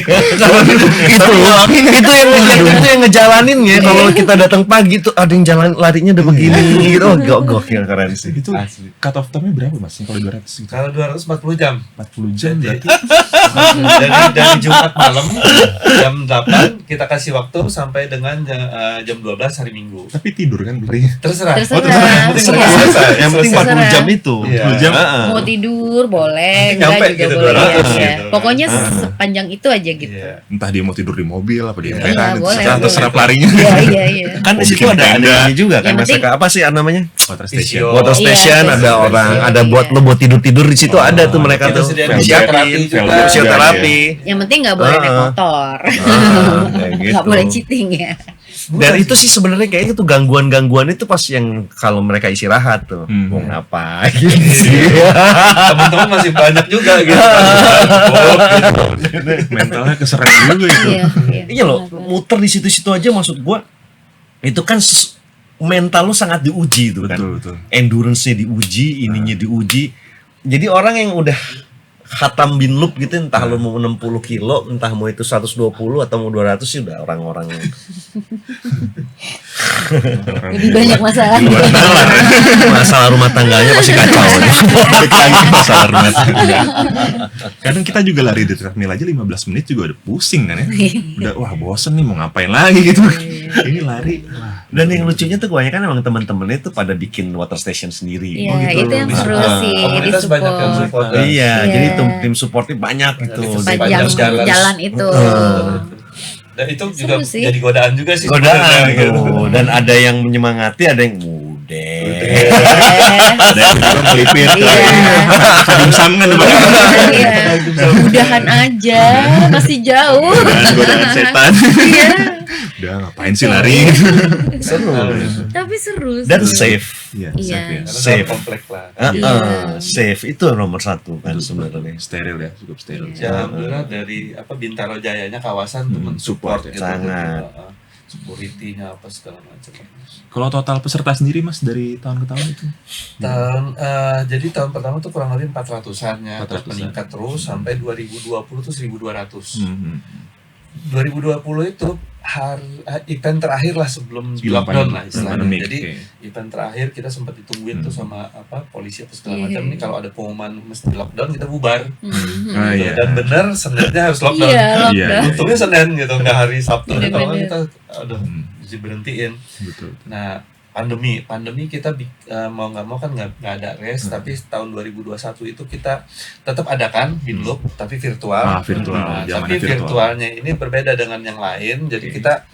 itu yang ngejalanin ya. Kalau kita datang pagi tuh ada yang jalan larinya udah begini gitu. Oh, gokil keren sih. Itu cut off time-nya berapa, Mas? Yang kalau 200 gitu? Kalau 240 jam. 40 jam berarti. dari Jumat malam jam 8 kita kasih waktu sampai dengan jam 12 hari Minggu. Tapi tidur kan berarti. Terserah. Terserah. Yang penting 40 jam itu. Iya. 40 jam. Mau tidur boleh, Nyampe enggak juga gitu, boleh 200 ya. gitu. Pokoknya sepanjang itu aja gitu. Iya. Entah dia mau tidur di mobil apa di Iya, emperan, itu boleh, terserah boleh. larinya. Iya. Kan di situ Bikin ada tenda. ini juga kan. Yang penting- Mas Eka, apa sih namanya? Water station. Visio. Water station Iya, ada iya. orang, Iya. ada buat lo buat tidur juga ada tuh mereka Kita tuh. sediain Velvet, fisioterapi velvet. juga. Fisioterapi. Yang penting nggak boleh naik motor, Kayak gitu. nggak boleh cheating ya. Dan itu sih sebenarnya kayaknya tuh gangguan-gangguan itu pas yang kalau mereka istirahat tuh mau ngapain sih? Teman-teman masih banyak juga gitu. Mentalnya keserang juga itu. Iya loh, muter di situ-situ aja maksud gua itu kan mental lu sangat diuji tuh kan. Betul. Endurance-nya diuji, ininya diuji. Jadi orang yang udah khatam Binloop gitu entah lu mau 60 kilo, entah mau itu 120 atau mau 200 sih udah orang-orang Lebih banyak masalah. Masalah rumah tangganya pasti kacau. Masalah rumah tangga. Kadang kita juga lari di treadmill aja 15 menit juga udah pusing kan ya. Udah wah bosen nih mau ngapain lagi gitu. Ini lari. Wah. Dan yang lucunya tuh kebanyakan emang teman-temannya tuh pada bikin water station sendiri. Iya, itu yang seru sih, di Komunitas banyak yang support. Iya, Iya. jadi tim supportnya banyak gitu. sepanjang jalan itu. Dan itu Seru juga sih. jadi godaan juga sih. Godaan sebenarnya, gitu. gitu. Dan ada yang menyemangati, ada yang udah. Ada yang bilang melipir. Iya. Dimsum kan depan. Iya. Mudahan aja, masih jauh. Godaan setan. Iya. Udah ngapain sih lari? Seru. Tapi seru. Dan seru. safe. Iya, Iya. safe ya. Karena Safe. komplek lah. Iya. Safe itu nomor satu kan sebenarnya. Steril ya, cukup steril. Ya, alhamdulillah dari Bintaro Jayanya kawasan tuh mensupport support ya. gitu. Sangat. Security-nya apa segala macam. Kalau total peserta sendiri Mas dari tahun ke tahun itu? Jadi tahun pertama tuh kurang lebih 400-an ya, terus 400-an. meningkat terus sampai 2020 tuh 1.200. Hmm. 2020 itu event terakhir lah sebelum lockdown lah istilahnya. Pandemi, Jadi oke. event terakhir kita sempat ditungguin tuh sama polisi apa segala Iya. macam. Ini kalau ada pengumuman mesti lockdown kita bubar. Ah, iya. Dan bener Seninnya harus lockdown. Iya, Iya. lockdown. Untungnya Senin gitu, nggak hari Sabtu. Bener-bener. Kalau kita aduh Hmm. mesti berhentiin. Betul. Nah, pandemi kita mau nggak mau kan nggak ada rest, tapi tahun 2021 itu kita tetap adakan Binloop tapi virtual. Virtual. Nah, Zamannya tapi virtualnya ini berbeda dengan yang lain. Jadi kita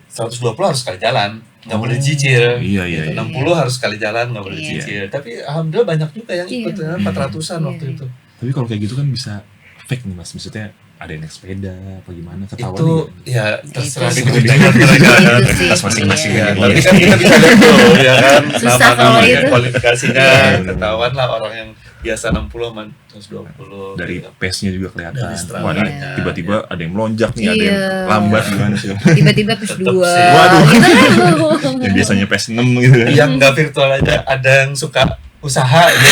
120 harus sekali jalan, nggak boleh cicil. Iya, iya, Gitu. iya. 60 harus sekali jalan, nggak boleh Iya. cicil. Tapi alhamdulillah banyak juga yang ikut, Iya. 400-an waktu Iya. itu. Tapi kalau kayak gitu kan bisa fake nih Mas. Maksudnya ada yang naik sepeda apa gimana ketahuan Itu nih. ya terserah Itu sih. sih. Tas masing-masing. Iya. Iya. Tapi kan kita bisa lihat tuh ya kan Susah kalau nama-namanya, itu. kualifikasinya Iya. ketahuan lah orang yang biasa 60 sama 120 Dari gitu. pace-nya juga kelihatan. Dari strava. Wah, ada Iya. tiba-tiba ada yang melonjak nih, ada yang Iya. lambat gimana sih? Tiba-tiba plus Tetep 2. sih. Waduh. Gitu. Yang biasanya pace 6 gitu kan. Yang nggak virtual aja ada yang suka usaha gitu.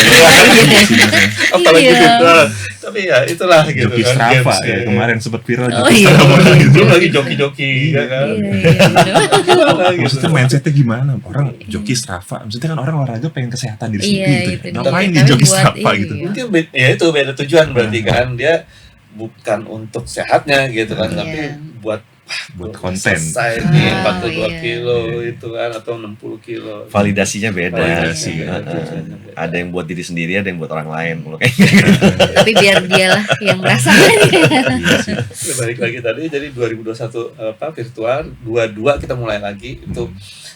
Apalagi Iya. virtual. Tapi ya itulah gitu Joki kan. Strava games ya, kemarin sempat viral Oh, Joki iya. Strava gitu. Belum lagi joki-joki ya kan. Iya, iya, bener. Gimana gitu. Maksudnya mindsetnya gimana? Orang joki Strava, maksudnya kan orang olahraga pengen kesehatan diri Iya, sendiri gitu. itu dia. Ngapain Tapi di joki buat Strava ini, gitu? iya. Mungkin ya itu beda tujuan berarti kan, dia bukan untuk sehatnya gitu kan, Iya. tapi buat Buat udah konten. selesai nih Oh, 42 iya. kilo itu kan, atau 60 kilo. Validasinya beda. Validasi, Ada yang buat diri sendiri, ada yang buat orang lain. Kalau kayak Tapi biar dialah yang merasakan. Ya, balik lagi tadi, jadi 2021 virtual, 22 kita mulai lagi itu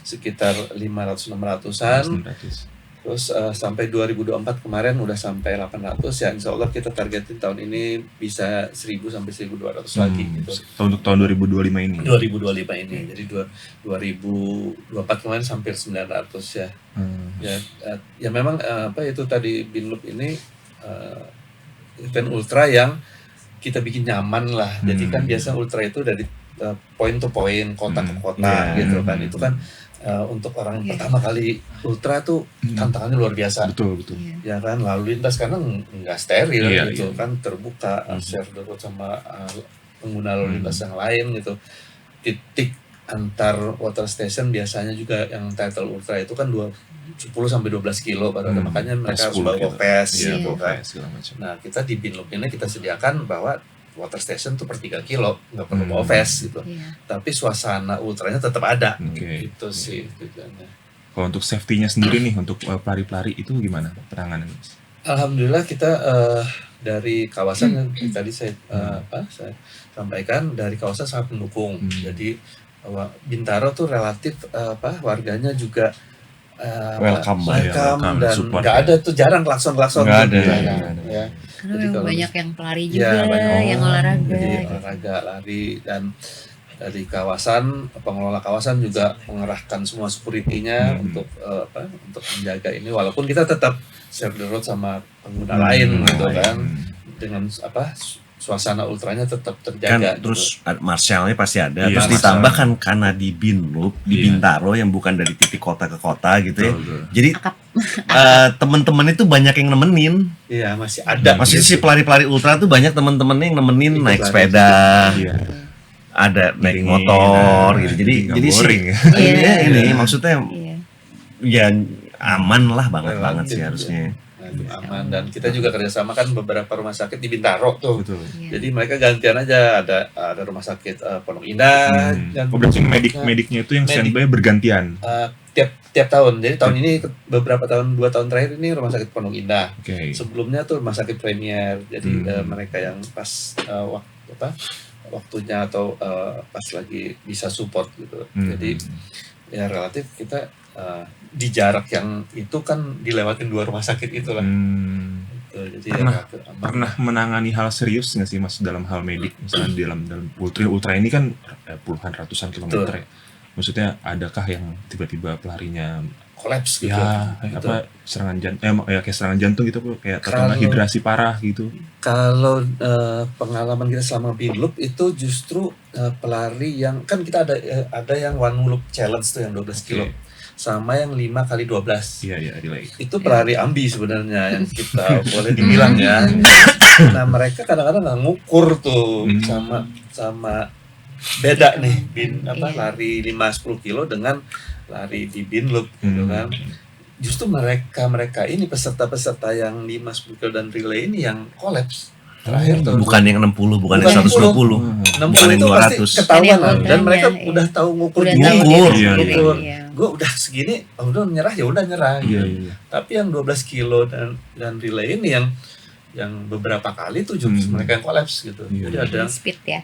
sekitar 500-600-an. 900. Terus sampai 2024 kemarin udah sampai 800 ya, insya Allah kita targetin tahun ini bisa 1000 sampai 1200 lagi gitu. Untuk tahun 2025 ini. 2025 ini, jadi 2024 kemarin hampir 900 ya. Ya memang itu tadi Binloop ini event ultra yang kita bikin nyaman lah. Jadi kan biasa ultra itu dari point to point, kota ke kota gitu kan. Itu kan untuk orang yang pertama kali ultra tuh tantangannya luar biasa. Betul, betul. Ya kan, lalu lintas karena nggak steril Iya, gitu iya. kan, terbuka share the road sama pengguna lalu lintas yang lain gitu. Titik antar water station biasanya juga yang title ultra itu kan 10 sampai 12 kilo baru ada, makanya mereka harus 10 bawa gitu. pes Iya, gitu bawa kan. pes, segala macam. Nah, kita di Binloop ini kita sediakan bahwa water station tuh per 3 kilo, nggak perlu bawa vest gitu. Iya. Tapi suasana ultranya tetap ada. Oke. Itu sih tujuannya. Kalau untuk safety-nya sendiri nih, untuk pelari-pelari itu gimana penanganannya? Mas? Alhamdulillah kita dari kawasan yang tadi saya sampaikan, dari kawasan sangat mendukung. Jadi Bintaro tuh relatif warganya juga welcome dan support nggak ya. ada tuh, jarang klakson-klakson Nggak tuh, ada, jarang, nggak ada. ya. Karena Jadi memang kalau banyak yang pelari Ya, juga, banyak. yang olahraga. Jadi gitu. olahraga, lari, dan dari kawasan, pengelola kawasan juga mengerahkan semua security-nya untuk menjaga ini, walaupun kita tetap share the road sama pengguna lain gitu kan, dengan suasana ultranya tetap kan terjaga. terus Marshall-nya pasti ada, Iya, terus Marshall. ditambah kan karena di Binloop, di Iya. Bintaro yang bukan dari titik kota ke kota gitu ya. Betul, betul. Jadi teman-teman itu banyak yang nemenin. Iya, masih ada. Maksudnya si gitu. pelari-pelari ultra tuh banyak teman-temannya yang nemenin Ikut naik lari. sepeda. Iya. ada naik Iringin, motor gitu. Jadi nggak boring ya. ini maksudnya Iya. ya aman lah banget Relatif, sih ya. harusnya. Nah, itu aman. Dan kita juga kerjasama kan beberapa rumah sakit di Bintaro tuh. Betul. Iya. Jadi mereka gantian aja, ada rumah sakit Pondok Indah dan Berarti mediknya itu yang Medik. standby bergantian. tiap tahun. Jadi tahun ini beberapa tahun 2 tahun terakhir ini rumah sakit Pondok Indah. Oke. Sebelumnya tuh rumah sakit Premier. Jadi Hmm. mereka yang pas waktunya atau pas lagi bisa support gitu. Jadi ya relatif kita di jarak yang itu kan dilewatin 2 rumah sakit itulah. Gitu. Jadi Pernah menangani hal serius nggak sih Mas dalam hal medik, misalnya dalam ultra ini kan puluhan ratusan kilometer ya. Maksudnya adakah yang tiba-tiba pelarinya kolaps gitu. ya Gitu. apa serangan jantung kayak serangan jantung gitu kayak terkena Kalau- hidrasi parah gitu. Kalau pengalaman kita selama Binloop itu justru pelari yang kan kita ada yang one loop challenge tuh yang 12 kilo. Oke. Sama yang 5 kali 12. Iya relay. Itu pelari ambi sebenarnya yang kita boleh dibilang ya. Nah, mereka kadang-kadang nggak ngukur tuh sama beda nih lari 5-10 kilo dengan lari di Binloop gitu kan. Justru mereka ini peserta-peserta yang 5-10 kilo dan relay ini yang kolaps terakhir tuh. Bukan yang 60, bukan yang Bukan 120. 60 bukan yang itu pasti 200. ketahuan Yang lah. Dan ultranya, mereka iya. udah tahu ngukur Udah juga. tahu Ngukur. dia Iya, sendiri, iya. Gue udah segini, udah nyerah ya udah nyerah. Iya. Tapi yang 12 kilo dan relay ini yang beberapa kali tuh justru mereka yang kolaps gitu. Iya, Jadi iya. ada Speed ya.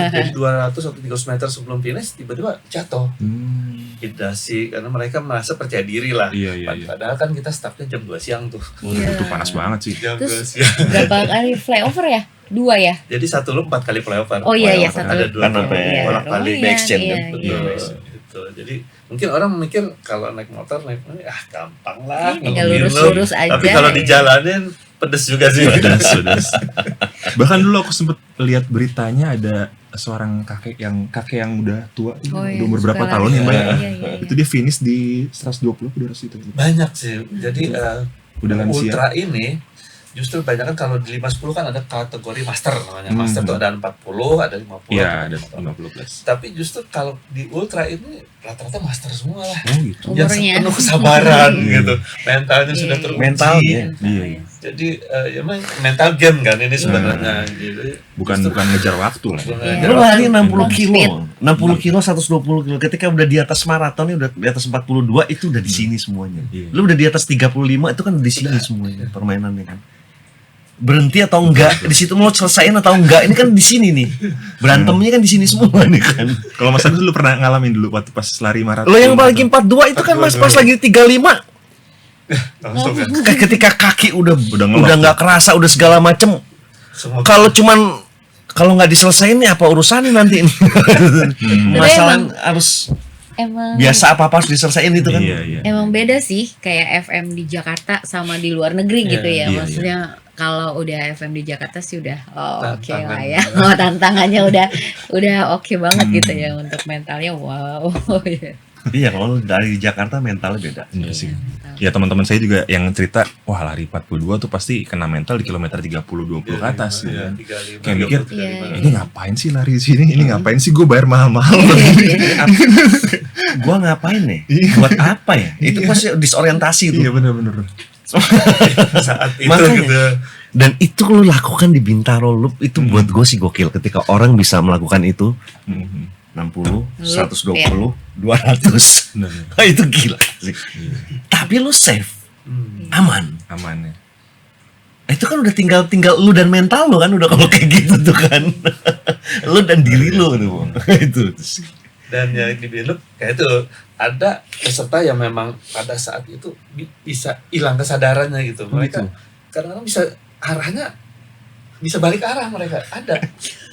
jadi 200 atau 300 meter sebelum finish tiba-tiba jatuh. Hidrasi karena mereka merasa percaya diri lah. Iya. Padahal kan kita startnya jam 2 siang tuh. Itu panas banget sih. Jam 2 Terus- siang. Berapa kali flyover ya? 2 ya? Jadi satu loop 4 kali flyover. Oh iya ya, Flyover. satu Ada loop. 2 Kan sampai Iya. bolak-balik Oh, back exchange iya, kan? iya, Betul, iya. gitu. Jadi mungkin orang mikir kalau naik motor gampang lah, Tinggal ngelumin lurus-lurus lu. aja. Tapi kalau Iya. dijalanin pedes juga sih. Sudah. Bahkan dulu aku sempet lihat beritanya ada seorang kakek yang udah tua, Oh, iya, udah umur berapa suka tahun lari. yang banyak. Iya. Itu dia finish di 120 ke 200 itu. Banyak sih. Jadi Udah lansia. ultra ini justru banyak kan kalau di 5-10 kan ada kategori master namanya. Master tuh ada 40, ada 50. Iya, ada 50. 50 plus. Tapi justru kalau di ultra ini rata-rata master semua lah. Oh gitu. Yang Umurnya. penuh kesabaran gitu. Mentalnya sudah teruji. Mentalnya. Iya. Jadi emang mental game kan ini sebenarnya. Jadi Bukan justru- ngejar waktu lah. bukan Iya. ngejar Lu waktu. lari 60 Speed. kilo, 60 kilo, 120 kilo. Ketika udah di atas maraton, udah di atas 42, itu udah di sini semuanya. Iya. Lu udah di atas 35, itu kan di sini semuanya permainannya kan. Berhenti atau enggak, di situ mau selesaiin atau enggak, ini kan di sini nih. Berantemnya kan di sini semua nih kan. Kalau Mas Agus dulu pernah ngalamin dulu waktu pas lari maraton. Lo yang lagi 42 itu kan pas lagi 35, Langsung kan. ketika kaki udah ngelok nggak kerasa, udah segala macem. Semua Kalau nggak diselesain nih apa urusannya nanti? Masalah harus Emang biasa apa harus diselesain itu kan. Iya. Emang beda sih kayak FM di Jakarta sama di luar negeri gitu ya. iya, Maksudnya kalau udah FM di Jakarta sih udah oke Tantangan. lah ya. Oh, tantangannya udah oke banget gitu ya untuk mentalnya. Wow. Iya. Iya, kalau dari Jakarta mentalnya beda. Iya sih. Ya teman-teman saya juga yang cerita, wah lari 42 tuh pasti kena mental di kilometer 30-20 ke atas gitu kan. Kayak mikir, Iya. ini ngapain sih lari di sini? Ini ngapain sih gue bayar mahal-mahal? Gua ngapain nih? Iya. Buat apa ya? Itu pasti disorientasi tuh. Iya bener-bener. saat itu Makanya. gitu. Dan itu lu lakukan di Bintaro Loop itu buat gue sih gokil ketika orang bisa melakukan itu 60, 120, 200. Bener. Nah, itu gila sih. Tapi lu safe, aman. Aman ya. Itu kan udah tinggal lu dan mental lu kan udah kalau kayak gitu tuh kan. Lu dan diri lu tuh. Itu. Dan yang di Binloop kayak itu ada peserta yang memang pada saat itu bisa hilang kesadarannya gitu. Mereka kadang-kadang bisa arahnya bisa balik arah mereka ada.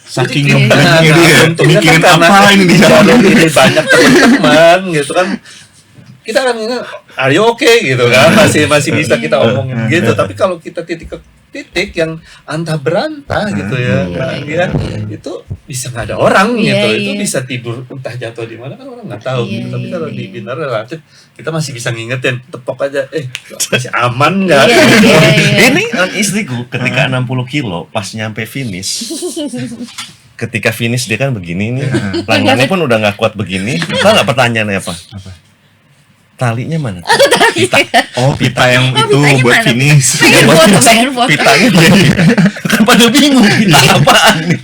Saking Jadi, ngeblengnya dia, untungnya mikirin kan karena apa ini di jalur jalan. ini banyak teman-teman gitu kan. Kita kan ini are you okay gitu kan masih bisa kita omongin gitu. Tapi kalau kita titik ke titik yang antah berantah gitu ya, kemudian itu bisa nggak ada orang Iya, gitu, iya. itu bisa tidur entah jatuh di mana kan orang nggak tahu Iya, gitu. Tapi iya, kalau iya. di Bintaro relatif kita masih bisa ngingetin, tepok aja, masih aman nggak? Iya, iya, iya. Ini istriku ketika 60 kilo pas nyampe finish ketika finish dia kan begini nih, langgannya pun udah nggak kuat begini. Tahu nggak pertanyaannya apa? Talinya mana? Oh, pita yang itu pitanya buat mana? finish. Pengen foto. Pitanya kan pada bingung pita apaan nih?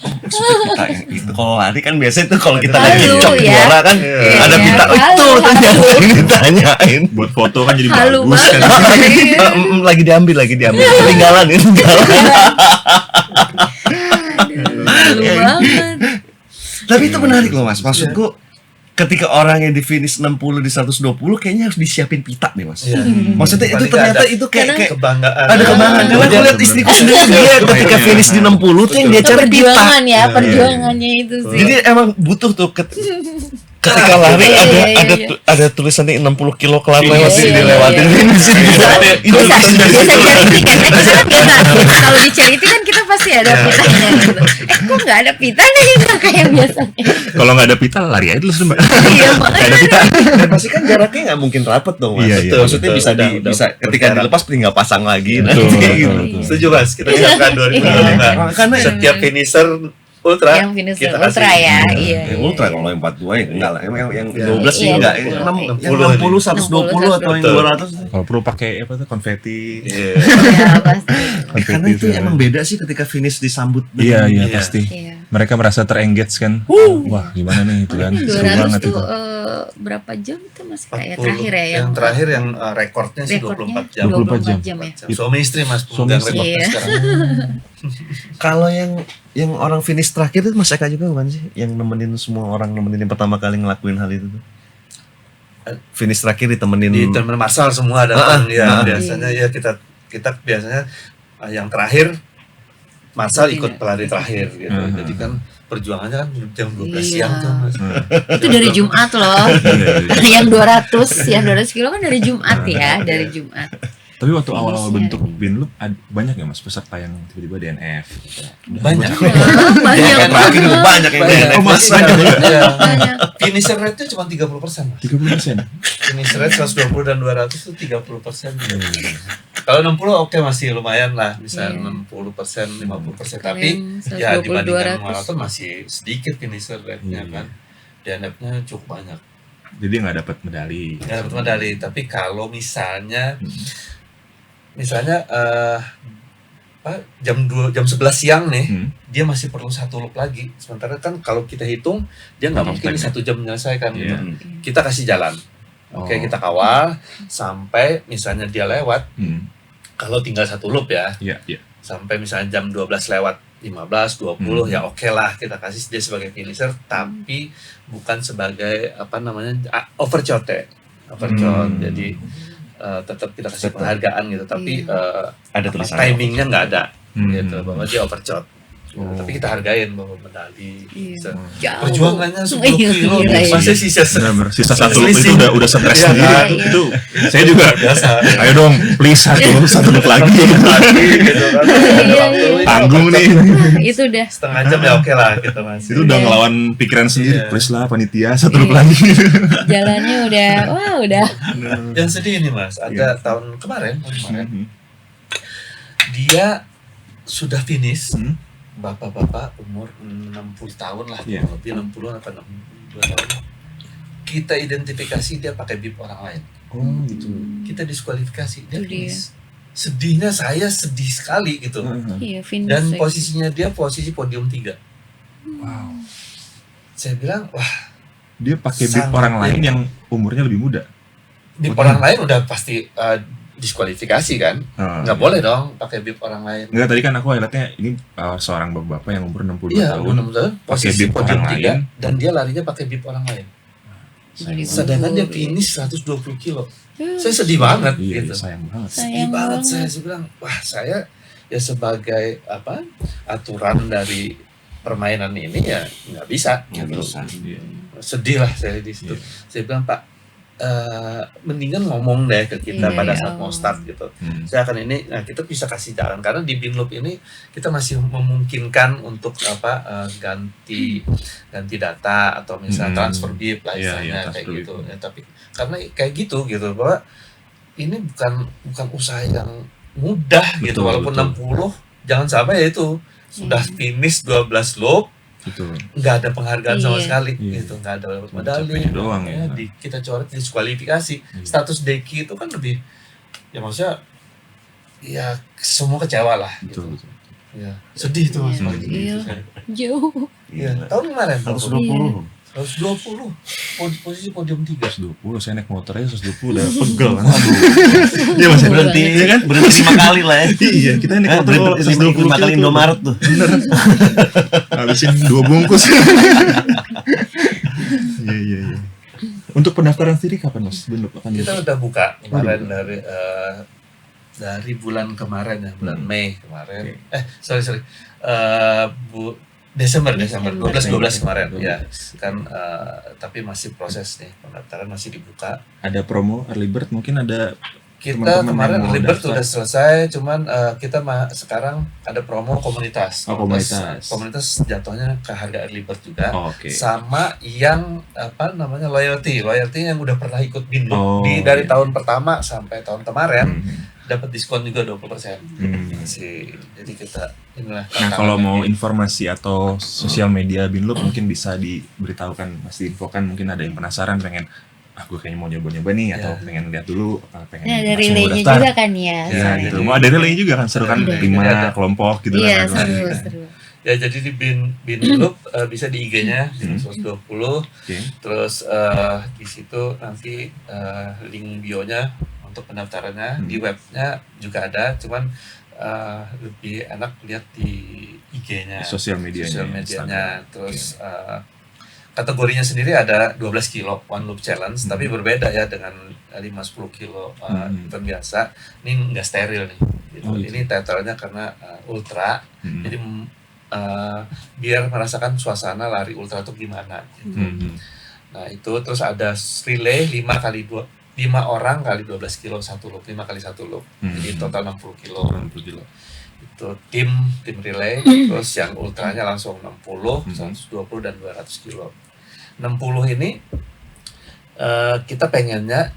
Maksudnya pita yang itu kalau lari kan biasanya tuh kalau kita lagi Halu, cok ya. juara kan Iya. ada pita. Oh, itu Halu, ternyata halu. ini ditanyain. Buat foto kan jadi Halu bagus kan. banget. Lagi diambil. Ketinggalan. Halu banget. Tapi itu menarik loh Mas. Maksudku ketika orang yang di finish 60 di 120 kayaknya harus disiapin pita nih Mas. Iya. Maksudnya itu Paling ternyata ada itu kayak kebanggaan. ada kebanggaan. Karena aku lihat istriku sendiri dia ketika finish di 60 tuh yang dia cari pita. Perjuangan ya, perjuangannya itu sih. Jadi emang butuh tuh ketika lari Iya. ada tulisannya 60 kilo kelar Iya, lewat sini iya, dilewatin iya. ini sih. Itu Biasa charity kan, kalau di charity kan kita pasti ada pitanya gitu. Kok nggak ada pita nih kayak biasanya? Kalau nggak ada pita lari aja terus Mbak. Iya, Nggak ada pita. dan pasti kan jaraknya nggak mungkin rapet dong Mas. Iya, iya, Maksudnya betul. bisa Udah bisa ketika berjarak. dilepas tinggal pasang lagi Betul, nanti betul, gitu. betul. Setuju Mas, kita siapkan 2025. Karena Setiap finisher ultra Yang finisher kita ultra kasih. ya, iya. Yang ultra kalau yang 42 ya enggak lah. Yang 12 sih Iya, enggak. 20. Yang 60 120 atau yang 200. Kalau perlu pakai apa tuh konfeti. Iya. Ya pasti. Karena itu emang beda sih ketika finish disambut. Iya, iya Iya. pasti. Iya. Mereka merasa terengage kan. Wah, gimana nih itu kan. Seru 200 banget tuh itu. berapa jam itu Mas kayak 40. terakhir ya Yang terakhir yang rekornya sih 24 jam. 24 jam. ya. Suami istri Mas Suami pemegang istri. rekor Iya. sekarang. Kalau yang orang finish terakhir itu Mas Eka juga bukan sih? Yang nemenin semua orang nemenin yang pertama kali ngelakuin hal itu tuh. Finish terakhir ditemenin Di teman Marsal semua datang ya. ah. Biasanya ya kita biasanya yang terakhir Marsal ikut pelari terakhir gitu. Jadi kan perjuangannya kan jam 12 siang tuh Mas. Itu dari Jumat loh. Yang 200 kilo kan dari Jumat ya, dari Jumat. Tapi waktu awal-awal Finishnya. bentuk Binloop banyak ya Mas peserta yang tiba-tiba DNF. Banyak. Banyak yang terakhir juga banyak yang DNF. Oh, Mas, banyak. Ya. banyak. Finisher rate-nya cuma 30% Mas. 30%. Finisher rate 120 dan 200 itu 30%. Kalau 60 oke masih lumayan lah, bisa Iya. 60%, 50%. Kalau Tapi yang ya 120, dibandingkan 200. maraton masih sedikit finisher rate-nya Iya. kan. DNF-nya cukup banyak. Jadi nggak dapat medali. Nggak dapat medali, tapi kalau misalnya jam 11 siang nih, dia masih perlu satu loop lagi. Sementara kan kalau kita hitung dia nggak mungkin Time-nya. 1 jam menyelesaikan gitu. Iya. Kita kasih jalan. Oke, kita kawal sampai misalnya dia lewat. Kalau tinggal satu loop ya, Iya, iya. sampai misalnya jam 12 lewat 15, 20 ya oke lah kita kasih dia sebagai finisher, tapi bukan sebagai overshot ya. Overshot. Jadi tetap kita kasih penghargaan gitu, tapi Ada tulisan. timingnya nggak ada gitu Hmm. bahwa dia overshot. Tapi kita hargain bahwa medali. Iya. Se- Jauh. Perjuangannya 10 Iya, kilo iya, iya. masih sisa Benar-benar. Sisa satu loop selisih. itu udah stres Iya, sendiri. kan? Iya. Itu saya juga biasa. ayo dong please satu loop lagi. Gitu kan. Ada waktu, Tanggung nih. Itu udah setengah jam ya oke lah gitu Mas. Itu udah Iya. ngelawan pikiran sendiri. Iya. Please lah panitia satu loop Iya. lagi. jalannya udah Yang sedih ini Mas, ada tahun kemarin dia sudah finish, bapak-bapak umur 60 tahun lah, Iya. kurang lebih 60 apa 62 tahun. Kita identifikasi dia pakai bib orang lain. Oh gitu. Kita diskualifikasi, dia Itu dia. finish. Sedihnya saya sedih sekali gitu. iya finish Dan lagi. posisinya dia posisi podium 3. Wow. Saya bilang, wah, Dia pakai bib Sangat orang lain beda. yang umurnya lebih muda. bib orang lain udah pasti diskualifikasi kan. Nggak boleh dong pakai bib orang lain. Enggak, tadi kan aku lihatnya ini seorang bapak-bapak yang umur 62 Iya, tahun. 6 tahun, posisi bib podium orang 3 lain. dan dia larinya pakai bib orang lain. Jadi Sedangkan dia gugur, finish 120 kilo. Saya sedih banget Iya, gitu. iya, sayang banget. Sedih Sayang banget banget. saya bilang, wah saya ya sebagai aturan dari permainan ini ya nggak bisa. Nggak gitu. bisa. Iya. Sedih lah saya di situ. Iya. Saya bilang Pak, mendingan ngomong deh ke kita Iya, pada iya. saat mau start gitu. Hmm. Saya akan nah kita bisa kasih jalan karena di Binloop ini kita masih memungkinkan untuk ganti data atau misalnya transfer bib lah Iya, istilahnya iya, kayak transfer gitu. bib. Ya, tapi karena kayak gitu bahwa ini bukan usaha yang mudah gitu, Betul, walaupun betul. 60 jangan sampai ya itu sudah finish 12 loop, Betul. nggak ada penghargaan sama Iya. sekali, Iya. gitu, nggak ada dapat Cuma medali, capeknya doang ya. kita coret diskualifikasi. Status deki itu kan lebih, ya maksudnya, ya semua kecewa lah, gitu. Betul. Ya, sedih tuh mas. Iya. Pagi Iya. itu saya. Jauh. Iya, tahun kemarin 120. 120, posisi podium 3. 120, saya naik motor aja 120 udah pegel kan. Iya Mas, Berhenti, Iya kan? berhenti 5 kali lah ya. Iya, kita naik motor Berhenti 120 5 kali kilo tuh. Indomaret tuh. Habisin 2 bungkus. Iya. Untuk pendaftaran sendiri kapan Mas? Belum akan Kita udah buka kemarin dari bulan kemarin ya, bulan Mei kemarin. Sorry. Desember 12 kemarin ya. Kan tapi masih proses nih, pendaftaran masih dibuka. ada promo early bird, mungkin ada Kita teman-teman kemarin yang mau Libert daftar. sudah selesai, cuman kita sekarang ada promo komunitas. Oh, komunitas. Komunitas jatuhnya ke harga Libert juga. Oh, oke. Sama yang loyalty yang udah pernah ikut Binloop Oh, dari iya. tahun pertama sampai tahun kemarin Hmm. dapat diskon juga 20%. Hmm. Jadi kita inilah. Nah, kalau tantangan mau ini. informasi atau sosial media Binloop mungkin bisa diberitahukan, Mas, diinfokan, mungkin ada yang penasaran pengen gue kayaknya mau nyoba-nyoba nih atau Ya. pengen lihat dulu, pengen Nah, dari langsung mau relay-nya daftar. juga kan ya. Ya, Ya, soalnya. gitu. Mau ada relay juga kan, seru kan, Ada. 5 Ada. kelompok gitu Iya, kan. seru. Ya jadi di Binloop bisa di IG-nya di 120. Oke. Terus di situ nanti link bio-nya untuk pendaftarannya, di webnya juga ada, cuman lebih enak lihat di IG-nya, Sosial medianya, medianya. Instagram. Terus kategorinya sendiri ada 12 kilo One Loop Challenge, tapi berbeda ya dengan 5-10 kilo event biasa. Ini nggak steril nih, gitu. Oh, gitu. Ini title-nya karena ultra, Hmm. jadi biar merasakan suasana lari ultra itu gimana gitu. Hmm. Nah itu terus ada relay 5 orang kali 12 kilo satu loop, 5 kali 1 loop, jadi total 60 kilo. 60 kilo. Itu tim relay, terus yang ultranya langsung 60, 120 dan 200 kilo. 60 ini kita pengennya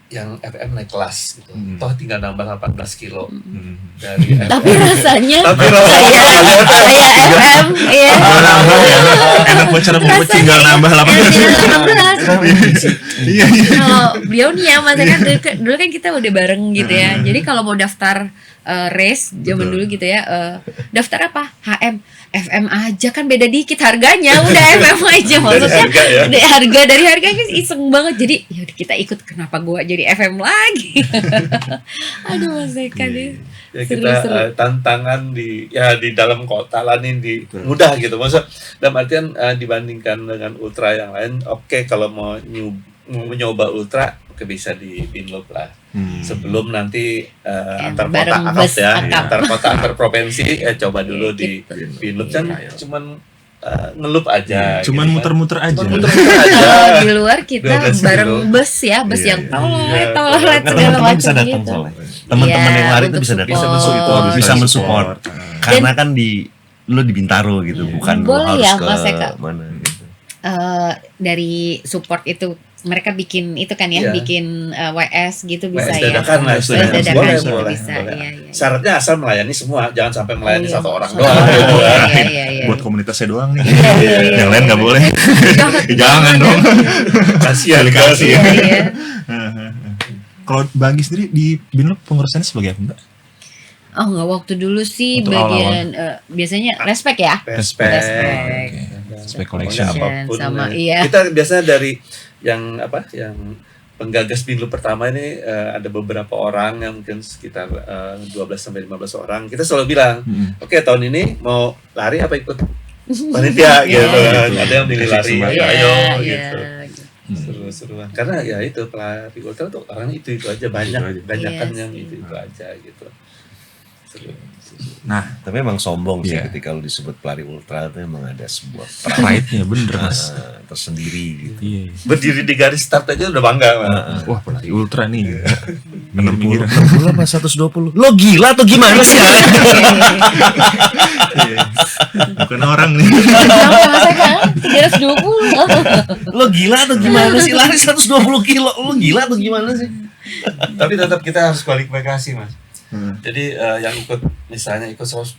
yang FM naik kelas gitu. Toh tinggal nambah 18 kilo dari FM. Tapi rasanya Tapi saya FM ya. Enak buat cara mau tinggal nambah 18. Iya. Kalau beliau nih ya, Mas kan dulu kan kita udah bareng gitu ya. Jadi kalau mau daftar race zaman dulu gitu ya, daftar apa? HM, FM aja kan beda dikit harganya, udah FM aja maksudnya. harga ya? Dari harganya iseng banget. Jadi ya kita ikut, kenapa gua jadi FM lagi? Aduh Mas Eka deh. Ya kita tantangan di dalam kota lah nih mudah gitu, maksudnya dalam artian dibandingkan dengan ultra yang lain, oke, kalau mau nyoba ultra bisa di Binloop lah. Sebelum nanti antar kota bareng akap bus ya, akap. antar kota antar provinsi coba dulu di Binloop kan cuman ngelup aja. Cuman gitu kan. muter-muter aja. Cuman muter-muter aja. Kalau di luar kita 12 bareng kilo. bus ya, bus yang toilet Karena segala teman-teman macam bisa datang gitu. soalnya. Teman-teman Iya, yang lari itu untuk bisa datang, support. bisa mensupport. Karena kan lo di Bintaro gitu, bukan lo Boleh harus ya, ke Mas Eka? mana gitu. Dari support itu mereka bikin itu kan ya, Iya. bikin WS gitu bisa WS ya. dadakan lah, WS istilahnya. dadakan Boleh, gitu boleh, bisa. boleh. Iya. Syaratnya asal melayani semua, jangan sampai melayani satu orang Satu doang. orang, gitu. iya. Buat komunitasnya doang nih. Iya. Yang lain nggak boleh. Jangan dong. Kasihan Iya, iya. Kalau bagi sendiri di Binloop pengurusannya sebagai apa, Mbak? Oh nggak, waktu dulu sih Untuk bagian biasanya respect ya. Respect. Respect Pokoknya collection. apapun. Sama, Nah, iya. Kita biasanya dari yang penggagas Binloop pertama ini ada beberapa orang yang mungkin sekitar 12-15 orang. Kita selalu bilang, oke, tahun ini mau lari apa ikut panitia gitu kan. Ada yang milih lari, Iya, ayo iya. gitu. Seru-seruan. Karena ya itu pelari ultra tuh orang itu aja banyak, banyakan Iya yang sih. itu aja gitu. Seru. Nah, Tapi emang sombong sih Iya. ketika lu disebut pelari ultra itu emang ada sebuah pride-nya bener, Mas. tersendiri gitu. Iya. Berdiri di garis start aja udah bangga. Mas. Wah, pelari ultra nih. 60 Minggir-minggir. apa 120? Lo gila atau gimana sih? Bukan orang nih. Berapa Mas Eka? 320. Lo gila atau gimana sih? Lari 120 kilo. Lo gila atau gimana sih? Tapi tetap kita harus kualifikasi, Mas. Jadi yang ikut misalnya ikut 120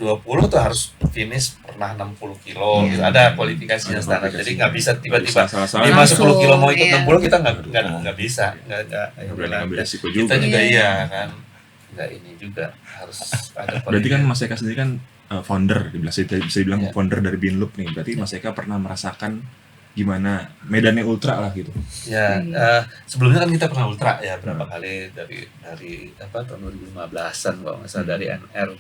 tuh harus finish pernah 60 kilo gitu. Ada kualifikasinya standar. Jadi nggak bisa tiba-tiba Salah-salah 10 kilo mau ikut Iya. 60 kita nggak bisa. Nggak berani ngambil resiko kita juga. juga Iya. iya kan. Nggak ini juga harus ada Berarti kan koordinasi. Mas Eka sendiri kan founder, bisa dibilang Iya. founder dari Binloop nih. Berarti Mas Eka pernah merasakan gimana medannya ultra lah gitu. Ya, sebelumnya kan kita pernah ultra ya berapa kali dari apa tahun 2015-an kalau nggak salah dari NR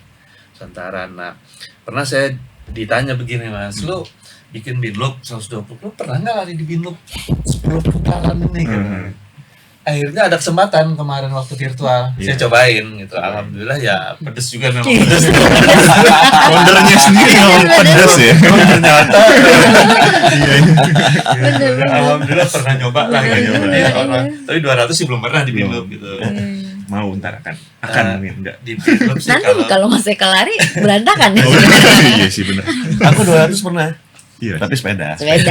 Nusantara. Nah, pernah saya ditanya begini Mas, lu bikin Binloop 120, lu pernah nggak lari di Binloop 10 putaran ini? Gitu. Akhirnya ada kesempatan kemarin waktu virtual, saya cobain gitu. Alhamdulillah ya pedes juga memang pedes. Foundernya sendiri ngomong pedas ya. Ternyata Bener-bener. alhamdulillah pernah nyoba lah Pernah gitu. nyoba. Iya, pernah. Tapi 200 sih belum pernah di Binloop gitu. Mau ntar akan mungkin enggak. Di Binloop sih Nanti kalau Mas Eka lari berantakan ya. Iya sih benar. Aku 200 pernah. Iya. Tapi sepeda. Sepeda.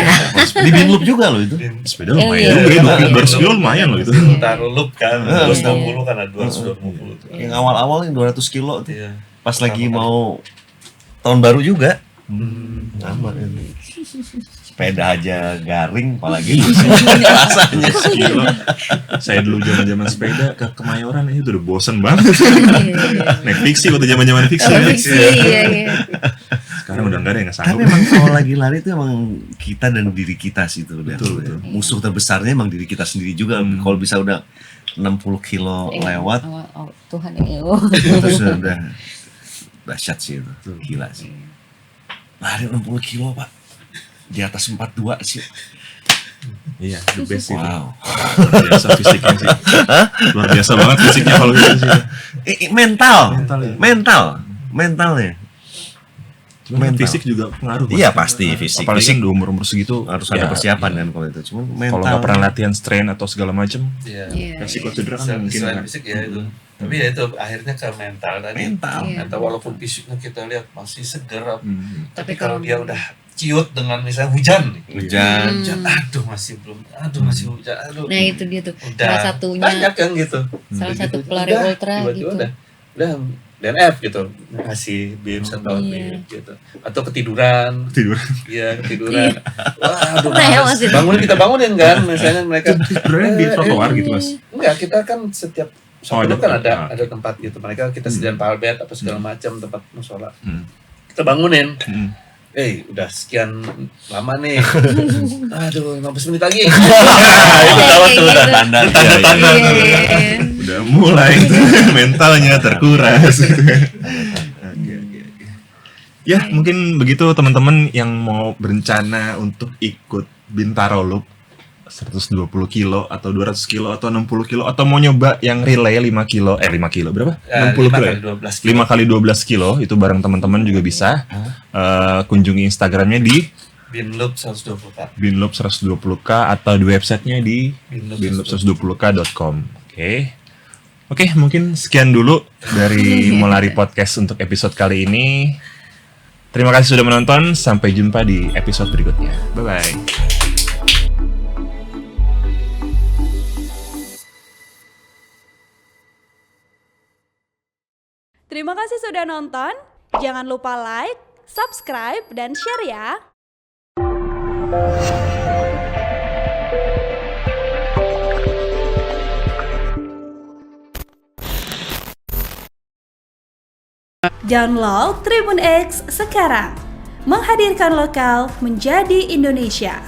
Di Binloop juga loh itu. Sepeda lumayan Iya, juga ya, iya. 200 kilo lumayan loh itu. Taruh loop kan, 220 kan ada 220 tuh. Yang awal-awal yang 200 kilo tuh. Iya. Pas lagi mau tahun baru juga. Hmm. Sama ini. Sepeda aja garing apalagi rasanya. Gila. Saya dulu zaman-zaman sepeda ke Kemayoran itu udah bosen banget. Naik fiksi waktu zaman-zaman fiksi. Oh, fiksi, iya. Sekarang udah enggak ada yang Tapi sanggup. memang kalau lagi lari itu emang kita dan diri kita sih itu udah. Betul, betul. Musuh terbesarnya emang diri kita sendiri juga. Kalau bisa udah 60 kilo lewat Oh, Tuhan ya. Oh. itu sudah dahsyat sih itu. Gila sih. Lari 60 kilo, Pak. Di atas 42 sih. Iya, the best itu. Wow. Luar biasa fisiknya sih. Luar biasa banget fisiknya kalau gitu sih. Mental. Mental, ya. Mentalnya. Cuman Mental. fisik juga pengaruh. Iya, Mas. pasti fisik. Apalagi kan di umur-umur segitu Harus ya, ada persiapan kan kalau itu. Cuman mental. kalau nggak pernah latihan strain atau segala macem, Iya. Iya. resiko cedera kan mungkin Selain kan. fisik ya itu. Tapi ya itu akhirnya ke mental tadi. Mental. Iya. Mental walaupun fisiknya kita lihat masih seger. Tapi Tapi kalau kalau- dia udah ciut dengan misalnya hujan nih. Hujan. Hujan, aduh masih hujan, aduh. Nah itu dia tuh Udah salah satunya, banyak yang gitu. salah Begitu satu pelari udah, ultra tiba-tiba gitu. udah DNF gitu, ngasih BIMS atau Iya. BIMS gitu, atau ketiduran, Tidur. iya ketiduran, wah aduh Nah, ya, males. maksudnya. Bangunin kita bangunin kan, misalnya mereka Tidurnya di trotoar gitu Mas. enggak, kita kan setiap Oh, satu kan ada- ada tempat gitu, mereka kita sediain palbet apa segala macam tempat musola, Hmm. kita bangunin. Hmm. Udah sekian lama nih. Aduh, 15 menit lagi. Itu tahu tuh udah gitu. tanda-tanda. Iya. Udah mulai mentalnya terkuras. Oke. Ya, mungkin begitu teman-teman yang mau berencana untuk ikut Bintaro Loop 120 kilo atau 200 kilo atau 60 kilo atau mau nyoba yang relay 5 kilo berapa? 60 kilo ya? 12 5 kali 12 kilo itu bareng teman-teman juga bisa. Kunjungi Instagramnya di Binloop 120K. Binloop 120K atau di websitenya di binloop120k.com. Oke, mungkin sekian dulu dari Molari Podcast untuk episode kali ini. Terima kasih sudah menonton. Sampai jumpa di episode berikutnya. Bye-bye. Terima kasih sudah nonton. Jangan lupa like, subscribe, dan share ya. Download Tribun X sekarang. Menghadirkan lokal menjadi Indonesia.